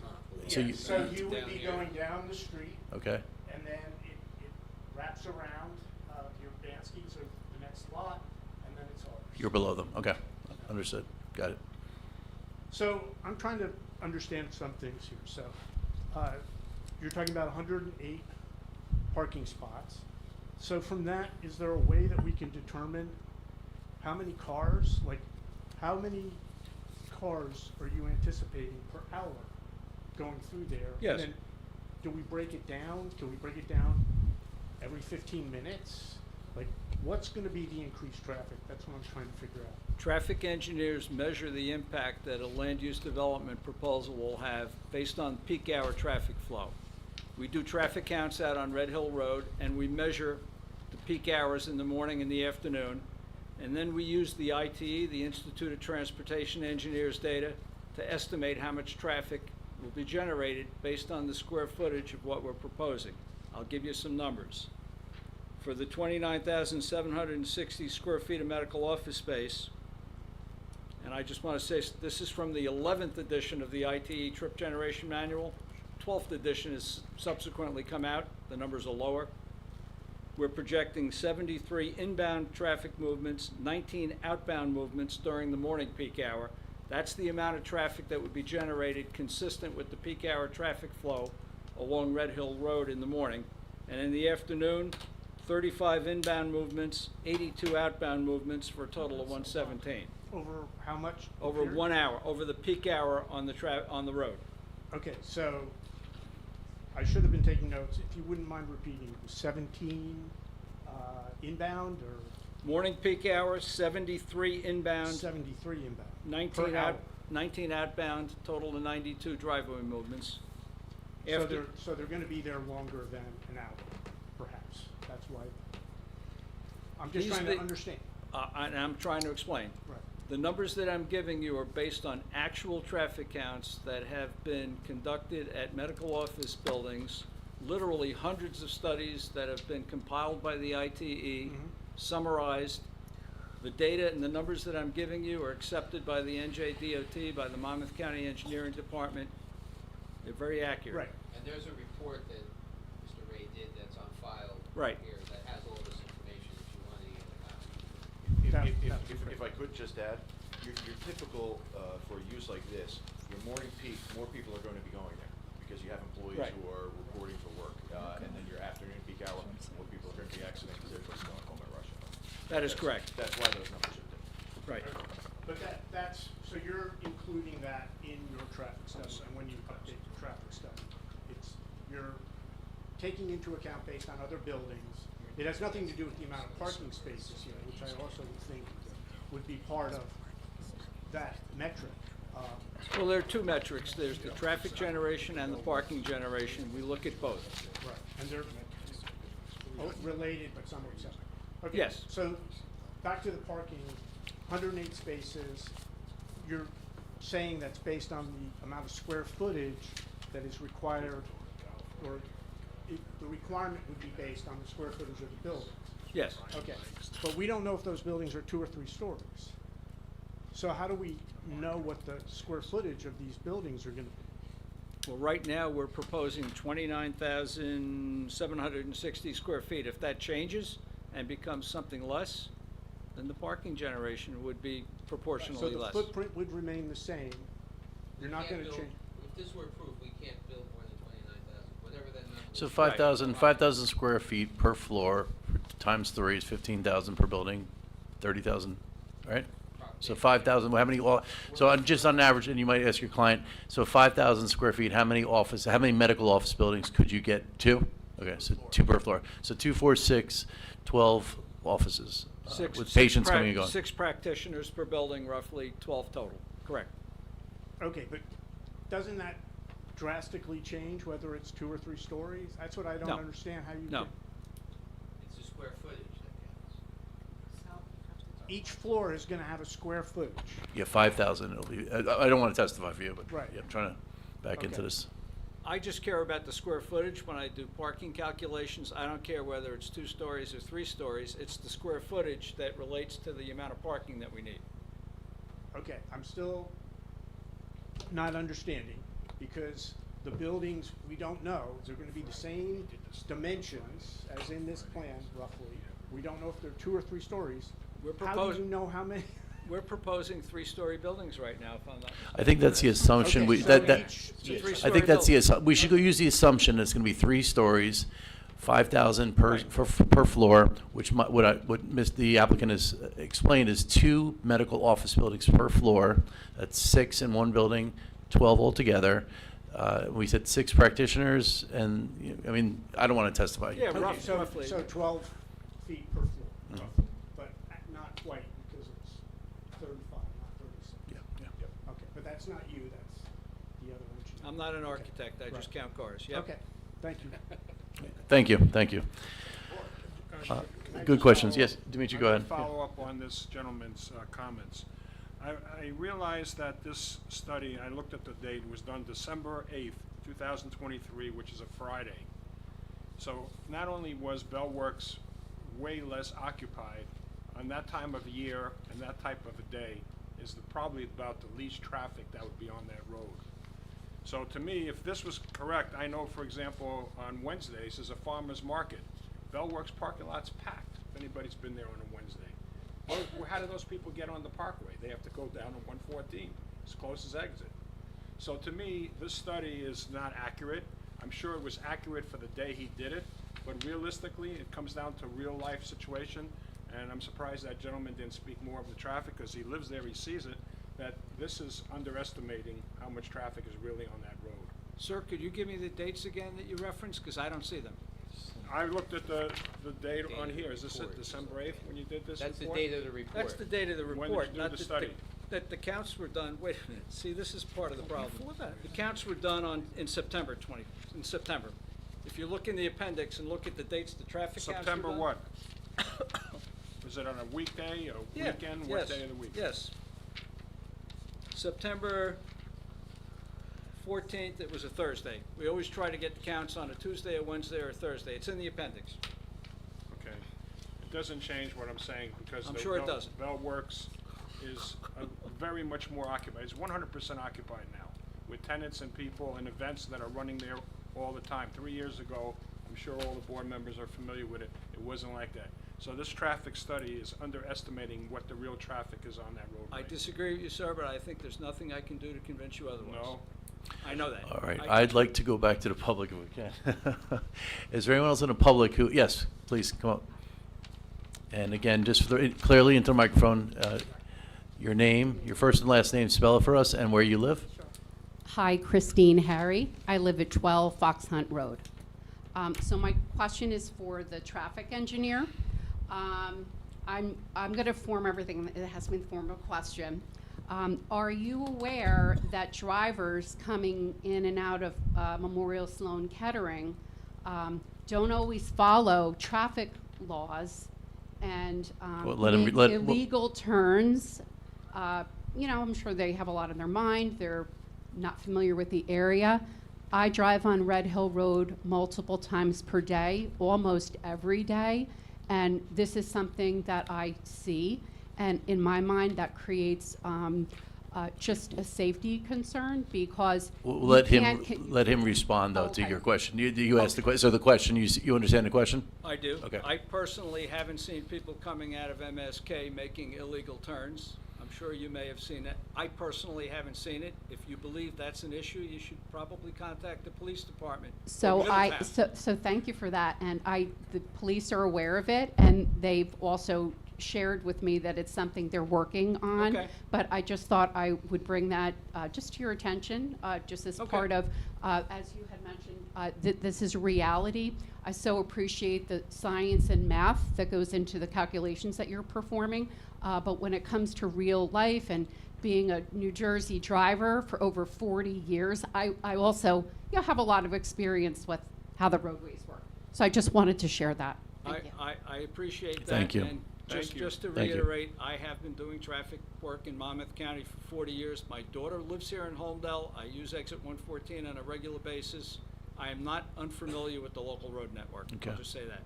So you- So you would be going down the street, okay? and then it wraps around the Urbanskis of the next lot, and then it's ours. You're below them, okay, understood, got it. So I'm trying to understand some things here. So you're talking about 108 parking spots. So from that, is there a way that we can determine how many cars, how many cars are you anticipating per hour going through there? Yes. And then do we break it down? Can we break it down every 15 minutes? Like, what's gonna be the increased traffic? That's what I'm trying to figure out. Traffic engineers measure the impact that a land use development proposal will have based on peak hour traffic flow. We do traffic counts out on Red Hill Road, and we measure the peak hours in the morning and the afternoon. And then we use the ITE, the Institute of Transportation Engineers data, to estimate how much traffic will be generated based on the square footage of what we're proposing. I'll give you some numbers. For the 29,760 square feet of medical office space, and I just want to say, this is from the 11th edition of the ITE Trip Generation Manual. 12th edition has subsequently come out. The numbers are lower. We're projecting 73 inbound traffic movements, 19 outbound movements during the morning peak hour. That's the amount of traffic that would be generated consistent with the peak hour traffic flow along Red Hill Road in the morning. And in the afternoon, 35 inbound movements, 82 outbound movements for a total of 117. Over how much? Over period? 1 hour, over the peak hour on the road. Okay, so I should have been taking notes. If you wouldn't mind repeating, it was 17 inbound or Morning peak hour, 73 inbound, 73 inbound? 19 per hour. 19 outbound, total of 92 driveway movements. So they're gonna be there longer than an hour, perhaps. That's why. I'm just These trying the- to understand. And I'm trying to explain. Right. The numbers that I'm giving you are based on actual traffic counts that have been conducted at medical office buildings, literally hundreds of studies that have been compiled by the ITE, summarized. The data and the numbers that I'm giving you are accepted by the NJDOT, by the Monmouth County Engineering Department. They're very accurate. Right. And there's a report that Mr. Ray did that's on file Right. here that has all this information if you want to get a copy. If I could just add, your typical, for use like this, your morning peak, more people are going to be going there because you have employees Right. who are reporting for work. And then your afternoon peak hour, more people are going to be exiting because everybody's going home at rush hour. That is correct. That's why those numbers are different. Right. But that's, so you're including that in your traffic study, and when you update the traffic study, you're taking into account based on other buildings. It has nothing to do with the amount of parking spaces here, which I also would think would be part of that metric. Well, there are two metrics. There's the traffic generation and the parking generation. We look at both. Right, and they're related but somewhat separate. Okay, Yes. so back to the parking, 108 spaces, you're saying that's based on the amount of square footage that is required, or the requirement would be based on the square footage of the buildings? Yes. Okay, but we don't know if those buildings are 2 or 3 stories. So how do we know what the square footage of these buildings are gonna be? Well, right now, we're proposing 29,760 square feet. If that changes and becomes something less, then the parking generation would be proportionally So the less. footprint would remain the same, you're not gonna change? If this were approved, we can't build more than 29,000, whatever that number is. So 5,000 square feet per floor, times 3 is 15,000 per building, 30,000, right? So 5,000, how many, so just on average, and you might ask your client, so 5,000 square feet, how many medical office buildings could you get? 2? Okay, so 2 per floor. So 2, 4, 6, 12 offices with patients coming and going. 6 practitioners per building, roughly 12 total. Correct. Okay, but doesn't that drastically change whether it's 2 or 3 stories? That's what I don't No. understand, how you No. can. It's the square footage that counts. Each floor is gonna have a square footage. Yeah, 5,000, it'll be, I don't want to testify for you, but Right. yeah, I'm trying to back into Okay. this. I just care about the square footage when I do parking calculations. I don't care whether it's 2 stories or 3 stories. It's the square footage that relates to the amount of parking that we need. Okay, I'm still not understanding, because the buildings, we don't know, they're gonna be the same dimensions as in this plan roughly. We don't know if they're 2 or 3 stories. We're How do proposing- you know how many? We're proposing 3-story buildings right now, if I'm not I think that's the assumption, Okay, we, so that, each- It's a I 3-story think that's the, building. we should go use the assumption that it's gonna be 3 stories, 5,000 per, Right. per floor, which the applicant has explained is 2 medical office buildings per floor. That's 6 in one building, 12 altogether. We said 6 practitioners, and, I mean, I don't want to testify. Yeah, Okay, roughly. So 12 feet per floor, Mhm. but not quite, because it's 35, not 36. Yeah, yeah. Okay, but that's not you, that's the other engineer. I'm not an architect, I just Right. count cars, yep. Okay, thank you. Thank you, thank you. Can I Good just questions. follow Yes, up? Dimitri, I'd go like ahead. to follow up on this gentleman's comments. I realized that this study, I looked at the date, was done December 8th, 2023, which is a Friday. So not only was Bell Works way less occupied on that time of year and that type of a day, is probably about the least traffic that would be on that road. So to me, if this was correct, I know, for example, on Wednesdays is a farmer's market. Bell Works parking lot's packed, if anybody's been there on a Wednesday. Well, how do those people get on the parkway? They have to go down to 114, as close as exit. So to me, this study is not accurate. I'm sure it was accurate for the day he did it, but realistically, it comes down to real life situation. And I'm surprised that gentleman didn't speak more of the traffic, because he lives there, he sees it, that this is underestimating how much traffic is really on that road. Sir, could you give me the dates again that you referenced, because I don't see them? I looked at the date on here. Is this it, December 8th, when you did this That's the report? date of the report. That's the date of the When did report, you do not the that study? that the counts were done, wait a minute, see, this is part of the problem. The counts were done in September. If you look in the appendix and look at the dates the traffic counts were done. September what? Was it on a weekday, a Yeah, weekend? What yes, day of the week? yes. September 14th, it was a Thursday. We always try to get the counts on a Tuesday, a Wednesday, or a Thursday. It's in the appendix. Okay. It doesn't change what I'm saying, because I'm the sure it doesn't. Bell Works is very much more occupied. It's 100% occupied now, with tenants and people and events that are running there all the time. 3 years ago, I'm sure all the board members are familiar with it, it wasn't like that. So this traffic study is underestimating what the real traffic is on that road. I disagree with you, sir, but I think there's nothing I can do to convince you otherwise. No? I know that. All right, I- I'd like to go back to the public if we can. Is there anyone else in the public who, yes, please, come up. And again, just clearly into the microphone, your name, your first and last name, spell it for us, and where you live. Hi, Christine Harry. I live at 12 Fox Hunt Road. So my question is for the traffic engineer. I'm going to form everything, it has to be in the form of a question. Are you aware that drivers coming in and out of Memorial Sloan Kettering don't always follow traffic laws and Well, let 'em- make let- illegal turns? You know, I'm sure they have a lot on their mind. They're not familiar with the area. I drive on Red Hill Road multiple times per day, almost every day, and this is something that I see. And in my mind, that creates just a safety concern, because Well, you let can't let him respond, though, to Okay. your question. You asked the question, so the question, you understand the question? I do. Okay. I personally haven't seen people coming out of MSK making illegal turns. I'm sure you may have seen it. I personally haven't seen it. If you believe that's an issue, you should probably contact the police department. or So Middletown. so thank you for that, and the police are aware of it, and they've also shared with me that it's something they're working on. Okay. But I just thought I would bring that just to your attention, just as Okay. part of, as you had mentioned, this is reality. I so appreciate the science and math that goes into the calculations that you're performing, but when it comes to real life and being a New Jersey driver for over 40 years, I also have a lot of experience with how the roadways work. So I just wanted to share that. Thank you. I appreciate that. Thank you. And Thank you. just to Thank you. reiterate, I have been doing traffic work in Monmouth County for 40 years. My daughter lives here in Holmdel. I use exit 114 on a regular basis. I am not unfamiliar with the local road network. Okay. I'll just say that.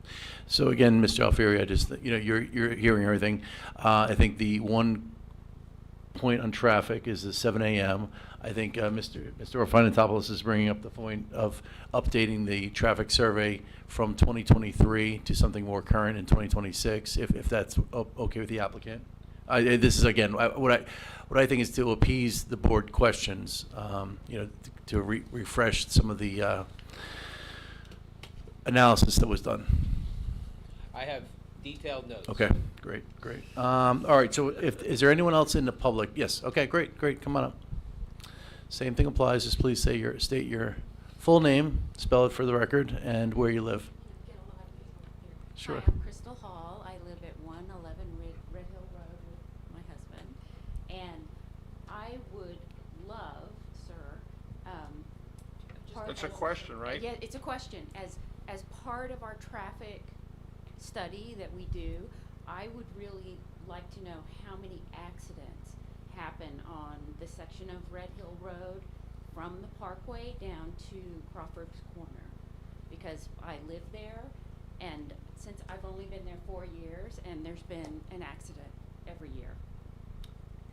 So again, Mr. Alfieri, I just, you're hearing everything. I think the one point on traffic is the 7 a.m. I think Mr. Orfanatopoulos is bringing up the point of updating the traffic survey from 2023 to something more current in 2026, if that's okay with the applicant. This is, again, what I think is to appease the board questions, to refresh some of the analysis that was done. I have detailed notes. Okay, great. All right, so is there anyone else in the public? Yes, okay, great, come on up. Same thing applies, just please state your full name, spell it for the record, and where you live. Sure. Hi, I'm Crystal Hall. I live at 111 Red Hill Road with my husband. And I would love, sir, It's a question, right? Yeah, it's a question. As part of our traffic study that we do, I would really like to know how many accidents happen on the section of Red Hill Road from the Parkway down to Crawford's Corner. Because I live there, and since I've only been there 4 years, and there's been an accident every year.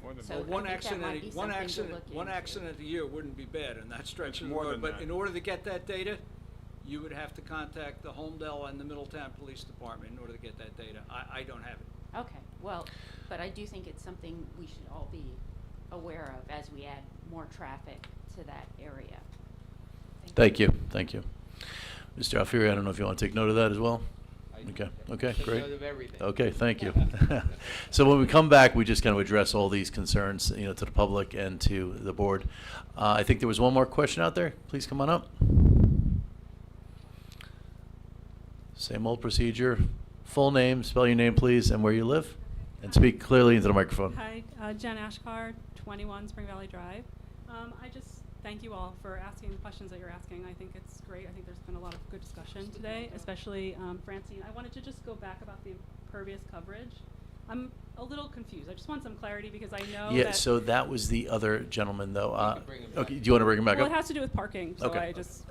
More than So that. Well, I think that might be something to look one into. accident a year wouldn't be bad in that stretch of the more road. than But that. in order to get that data, you would have to contact the Homedale and the Middletown Police Department in order to get that data. I don't have it. Okay, well, but I do think it's something we should all be aware of as we add more traffic to that area. Thank you, thank you. Mr. Alfieri, I don't know if you want to take note of that as well? Okay, Took great. note of everything. Okay, thank you. So when we come back, we just kind of address all these concerns, to the public and to the board. I think there was one more question out there. Please come on up. Same old procedure. Full name, spell your name, please, and where you live, and speak clearly into the microphone. Hi, Jen Ashkar, 21 Spring Valley Drive. I just thank you all for asking the questions that you're asking. I think it's great. I think there's been a lot of good discussion today, especially Francine. I wanted to just go back about the impervious coverage. I'm a little confused. I just want some clarity because I know Yeah, that so that was the other gentleman, though. can bring him Okay, back. do you want to bring him back well, up? it has to do with parking, so Okay. I just,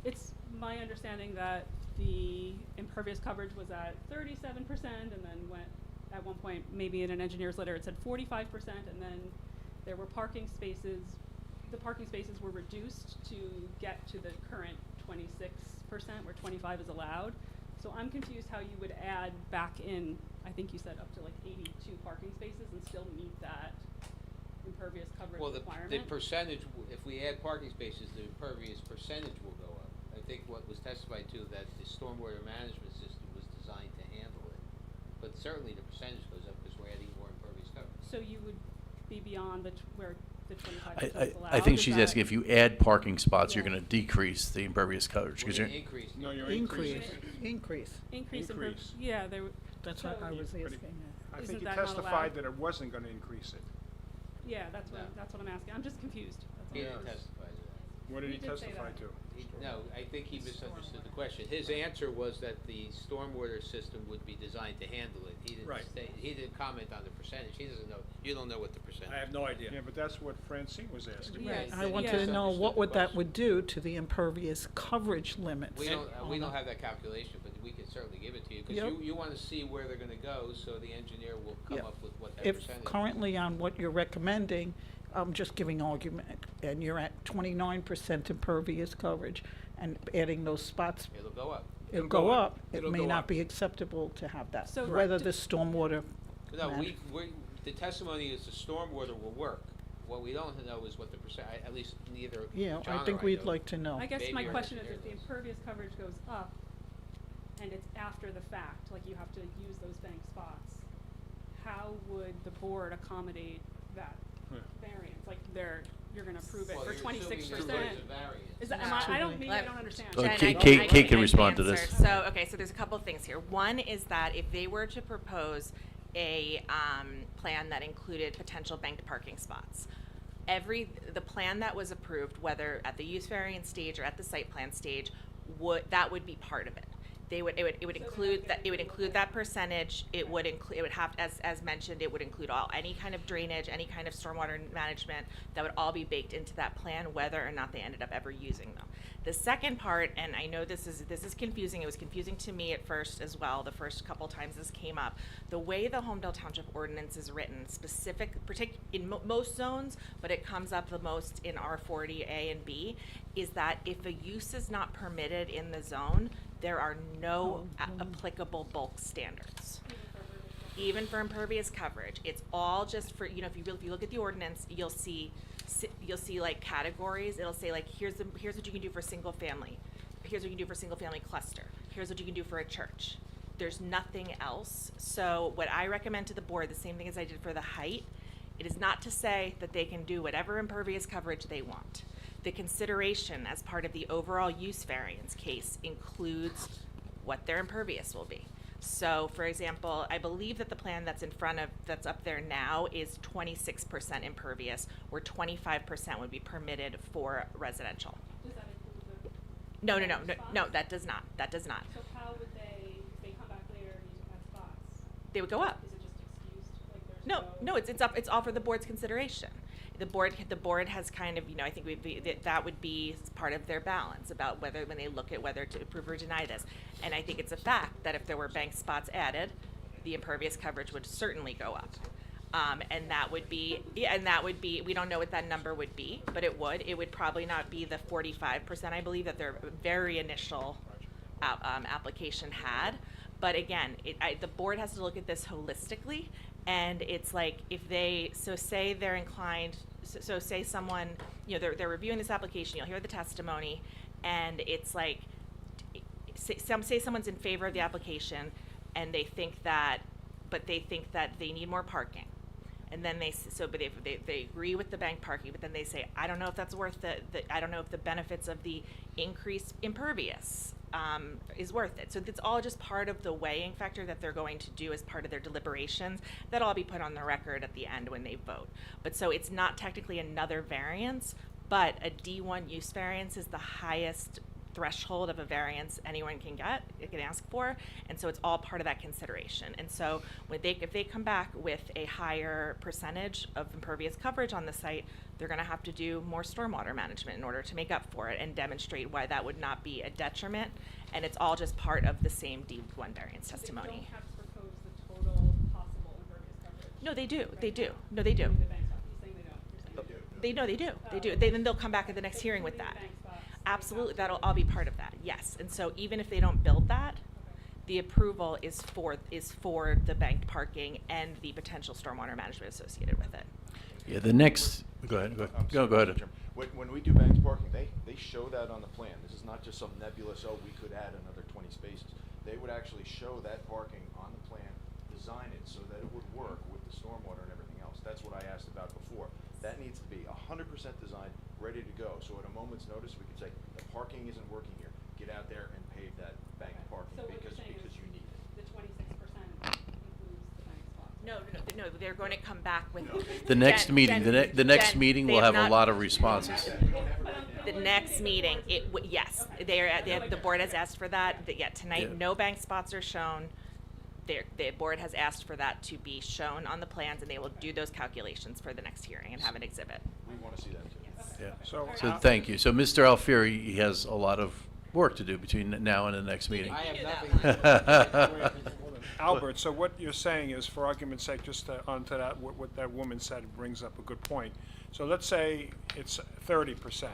it's my understanding that the impervious coverage was at 37% and then went, at one point, maybe in an engineer's letter, it said 45%, and then there were parking spaces, the parking spaces were reduced to get to the current 26%, where 25 is allowed. So I'm confused how you would add back in, I think you said up to like 82 parking spaces and still meet that impervious coverage Well, the requirement. percentage, if we add parking spaces, the impervious percentage will go up. I think what was testified to, that the stormwater management system was designed to handle it. But certainly the percentage goes up because we're adding more impervious coverage. So you would be beyond where the 25% is allowed? I think Is she's that- asking if you add parking spots, you're Yeah. going to decrease the impervious coverage. 'Cause We're you're, gonna increase. No, you're Increase, increasing. increase. Increase. Increase. Yeah, there, That's so- what I was Pretty- asking. I Isn't think you that not testified allowed? that it wasn't gonna increase it. Yeah, that's No. what I'm asking. I'm just confused. He That's all. didn't testify to that. What did He he did say testify that. to? No, I think he misunderstood the question. His answer was that the stormwater system would be designed to handle it. He didn't Right. he didn't comment on the percentage. He doesn't know, you don't know what the percentage. I have no idea. Yeah, but that's what Francine was asking. Yeah, I yeah. wanted to Yeah. know what Misunderstood would the that question. would do to the impervious coverage limits. We on don't the- have that calculation, but we can certainly give it to you, because Yep. you wanna see where they're gonna go, so the engineer will come Yep. up with what that If percentage is. currently on what you're recommending, I'm just giving argument, and you're at 29% impervious coverage, and adding those spots, It'll go up. it'll go up. It It'll may go not up. be acceptable to have that, So- whether the stormwater. No, manage- the testimony is the stormwater will work. What we don't know is what the percent, at least neither Yeah, John I or think we'd know. like to know. I guess Maybe my your question is engineer if the knows. impervious coverage goes up and it's after the fact, like you have to use those bank spots, how would the board accommodate that variance? Like you're gonna approve it Well, for you're 26%? assuming there's a variance. Is that, Not I don't, too maybe late. I don't understand. Oh, Jen, Kate- I Kate- can- Kate I can respond to answer. this. So, okay, so there's a couple things here. One is that if they were to propose a plan that included potential banked parking spots, the plan that was approved, whether at the use variance stage or at the site plan stage, that would be part of it. It would include that percentage. It would have, as mentioned, it would include any kind of drainage, any kind of stormwater management. That would all be baked into that plan, whether or not they ended up ever using them. The second part, and I know this is confusing. It was confusing to me at first as well. The first couple times this came up, the way the Homedale Township ordinance is written, in most zones, but it comes up the most in R40A and B, is that if a use is not permitted in the zone, there are no applicable bulk standards. Even for impervious coverage, it's all just for, if you look at the ordinance, you'll see like categories. It'll say like, here's what you can do for single family. Here's what you can do for single family cluster. Here's what you can do for a church. There's nothing else. So what I recommend to the board, the same thing as I did for the height, It is not to say that they can do whatever impervious coverage they want. The consideration as part of the overall use variance case includes what their impervious will be. So, for example, I believe that the plan that's up there now is 26% impervious, where 25% would be permitted for residential. Does that include the? No, spots? that does not. That does not. So how would they, if they come back later and need to add spots? They would go up. Is it just excused, like there's No, it's all for the board's consideration. The board has kind of, I think that would be part of their balance about when they look at whether to approve or deny this. And I think it's a fact that if there were bank spots added, the impervious coverage would certainly go up. And that would be, we don't know what that number would be, but it would probably not be the 45%, I believe, that their very initial application had. But again, the board has to look at this holistically, and it's like say they're inclined, so say someone, they're reviewing this application, you'll hear the testimony, and it's like, say someone's in favor of the application, and they think that they need more parking. And then they agree with the bank parking, but then they say, I don't know if that's worth I don't know if the benefits of the increased impervious is worth it. So it's all just part of the weighing factor that they're going to do as part of their deliberations. That'll all be put on the record at the end when they vote. But so it's not technically another variance, but a D1 use variance is the highest threshold of a variance anyone can ask for, and so it's all part of that consideration. And so if they come back with a higher percentage of impervious coverage on the site, they're going to have to do more stormwater management in order to make up for it and demonstrate why that would not be a detriment. And it's all just part of the same D1 variance testimony. They don't have to propose the total possible impervious coverage. No, they do. right They do. now. No, they do. Including the bank spots. He's saying they don't. You're saying they do. They do. They do. Then they'll come back at the next hearing with that. Including the bank spots. Absolutely, that'll all be part of that, yes. And so even if they don't build that, the approval is for the banked parking and the potential stormwater management associated with it. Yeah, the next, go ahead. Go ahead. Jim. When we do banked parking, they show that on the plan. This is not just some nebulous, we could add another 20 spaces. They would actually show that parking on the plan, design it so that it would work with the stormwater and everything else. That's what I asked about before. That needs to be 100% designed, ready to go. So at a moment's notice, we could say, the parking isn't working here. Get out there and pave that banked parking So what you're because saying is you need it. the 26% includes the bank spots. No, they're going to come back with. The next meeting, the next Jen, meeting they will have a not- lot of responses. The next meeting, yes, the board has asked for that, yet tonight, Yeah. no bank spots are shown. The board has asked for that to be shown on the plans, and they will do those calculations for the next hearing and have an exhibit. We want to see that too. Yeah. So, So thank you. So Mr. Alfieri, he has a lot of work to do between now and the next meeting. I have nothing. Albert, so what you're saying is, for argument's sake, just onto that, what that woman said brings up a good point. So let's say it's 30%.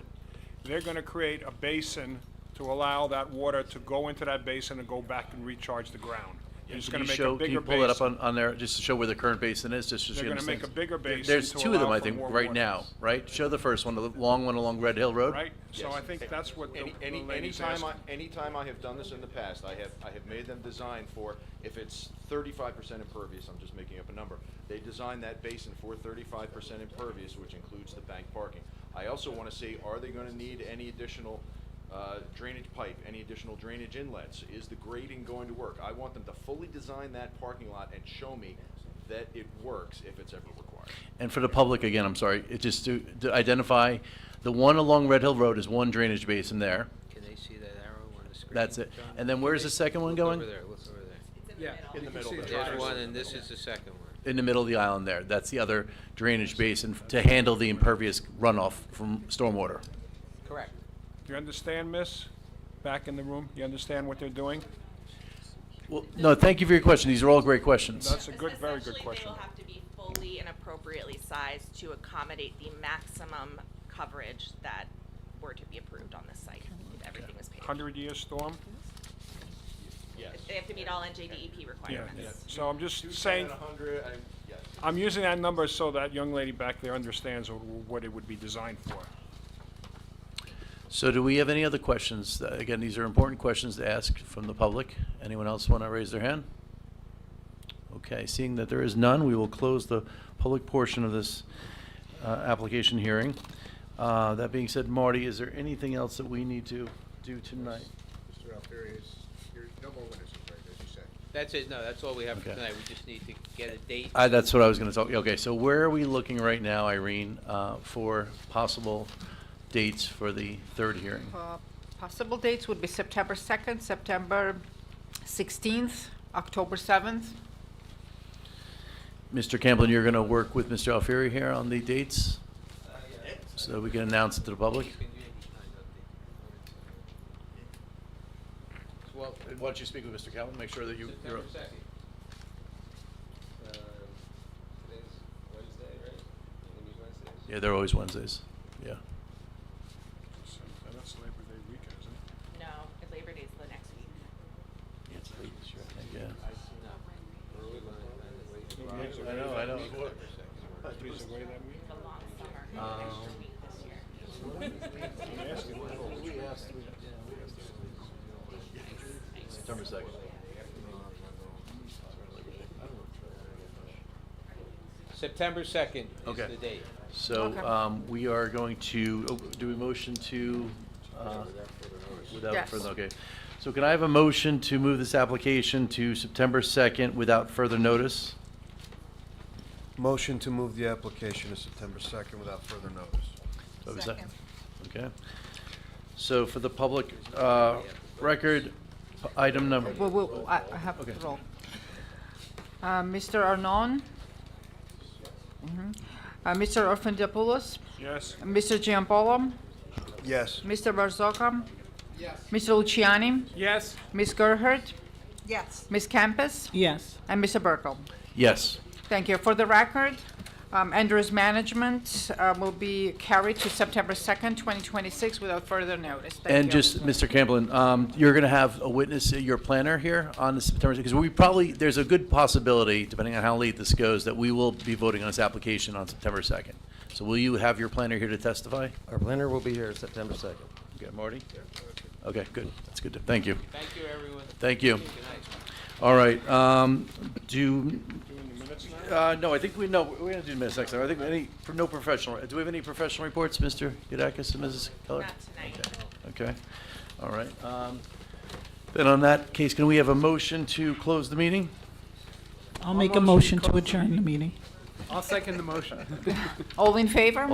They're going to create a basin to allow that water to go into that basin and go back and recharge the ground. They're just going to make a Can bigger you pull that up basin. on there, just to show where the current basin is, just so They're you gonna understand? make a bigger basin There's to two of them, allow I for think, more right water. now, right? Show the first one, the long one along Red Hill Road? Right? So I think that's what the lady's asking. Anytime I have done this in the past, I have made them design for, if it's 35% impervious, I'm just making up a number, they design that basin for 35% impervious, which includes the bank parking. I also want to see, are they going to need any additional drainage pipe, any additional drainage inlets? Is the grading going to work? I want them to fully design that parking lot and show me that it works if it's ever required. And for the public, again, I'm sorry, it just to identify, the one along Red Hill Road is one drainage basin there. Can they see that arrow on the screen? That's it. John? And then where's the second one Look going? over there, look over there. Yeah. In the middle. There's one, and this is the second one. In the middle of the island there. That's the other drainage basin to handle the impervious runoff from stormwater. Correct. Do you understand, miss? Back in the room, you understand what they're doing? Well, no, thank you for your question. These are all great questions. That's a good, very good Essentially, question. they will have to be fully and appropriately sized to accommodate the maximum coverage that were to be approved on this site, if everything was paid. 100-year storm? Yes. They have to meet all NJDEP Yeah, requirements. yeah. So I'm just saying, 100, yes. I'm using that number so that young lady back there understands what it would be designed for. So do we have any other questions? Again, these are important questions to ask from the public. Anyone else want to raise their hand? Okay, seeing that there is none, we will close the public portion of this application hearing. That being said, Marty, is there anything else that we need to do tonight? Mr. Alfieri, you're no more witnesses, right, as you said? That's it, no, that's all we have for Okay. tonight. We just need to get a date. That's what I was going to talk. Okay, so where are we looking right now, Irene, for possible dates for the third hearing? Possible dates would be September 2nd, September 16th, October 7th. Mr. Camplin, you're going to work with Mr. Alfieri here on the dates? So we can announce it to the public? Well, why don't you speak with Mr. Camplin, make sure that you're... September 2nd. Yeah, they're always Wednesdays, yeah. That's Labor Day weekend, isn't it? No, Labor Day's the next week. Yeah, it's late this year, I think, yeah. He's I know, I know. He's away that week? The long summer, extra week this year. I'm asking. September 2nd. September 2nd Okay. is the date. So, Okay. we are going to, do we motion to, without Yes. further, okay. So can I have a motion to move this application to September 2nd without further notice? Motion to move the application to September 2nd without further notice. Do I have a Second. Okay. So for the public, record, item number, I have Okay. to roll. Mr. Arnon? Mr. Orfandopoulos? Yes. Mr. Giampolo? Yes. Mr. Barzocca? Yes. Mr. Luciani? Yes. Ms. Gerhart? Yes. Ms. Campus? Yes. And Mr. Burkle? yes. Thank you. For the record, Andrews Management will be carried to September 2nd, 2026 without further notice. Thank And you. just, Mr. Camplin, you're going to have a witness, your planner here on the September, because we probably, there's a good possibility, depending on how late this goes, that we will be voting on this application on September 2nd. So will you have your planner here to testify? Our planner will be here September 2nd. Okay, Marty? Okay, good. That's good. Thank you. Thank you, everyone. Thank you. Good night. All right, Doing the minutes now? no, I think we're going to do the minutes next time. I think no professional, do we have any professional reports, Mr. Yudakis and Mrs. Keller? Not tonight. Okay, all right. Then on that case, can we have a motion to close the meeting? I'll make a motion to adjourn the meeting. I'll second the motion. All in favor?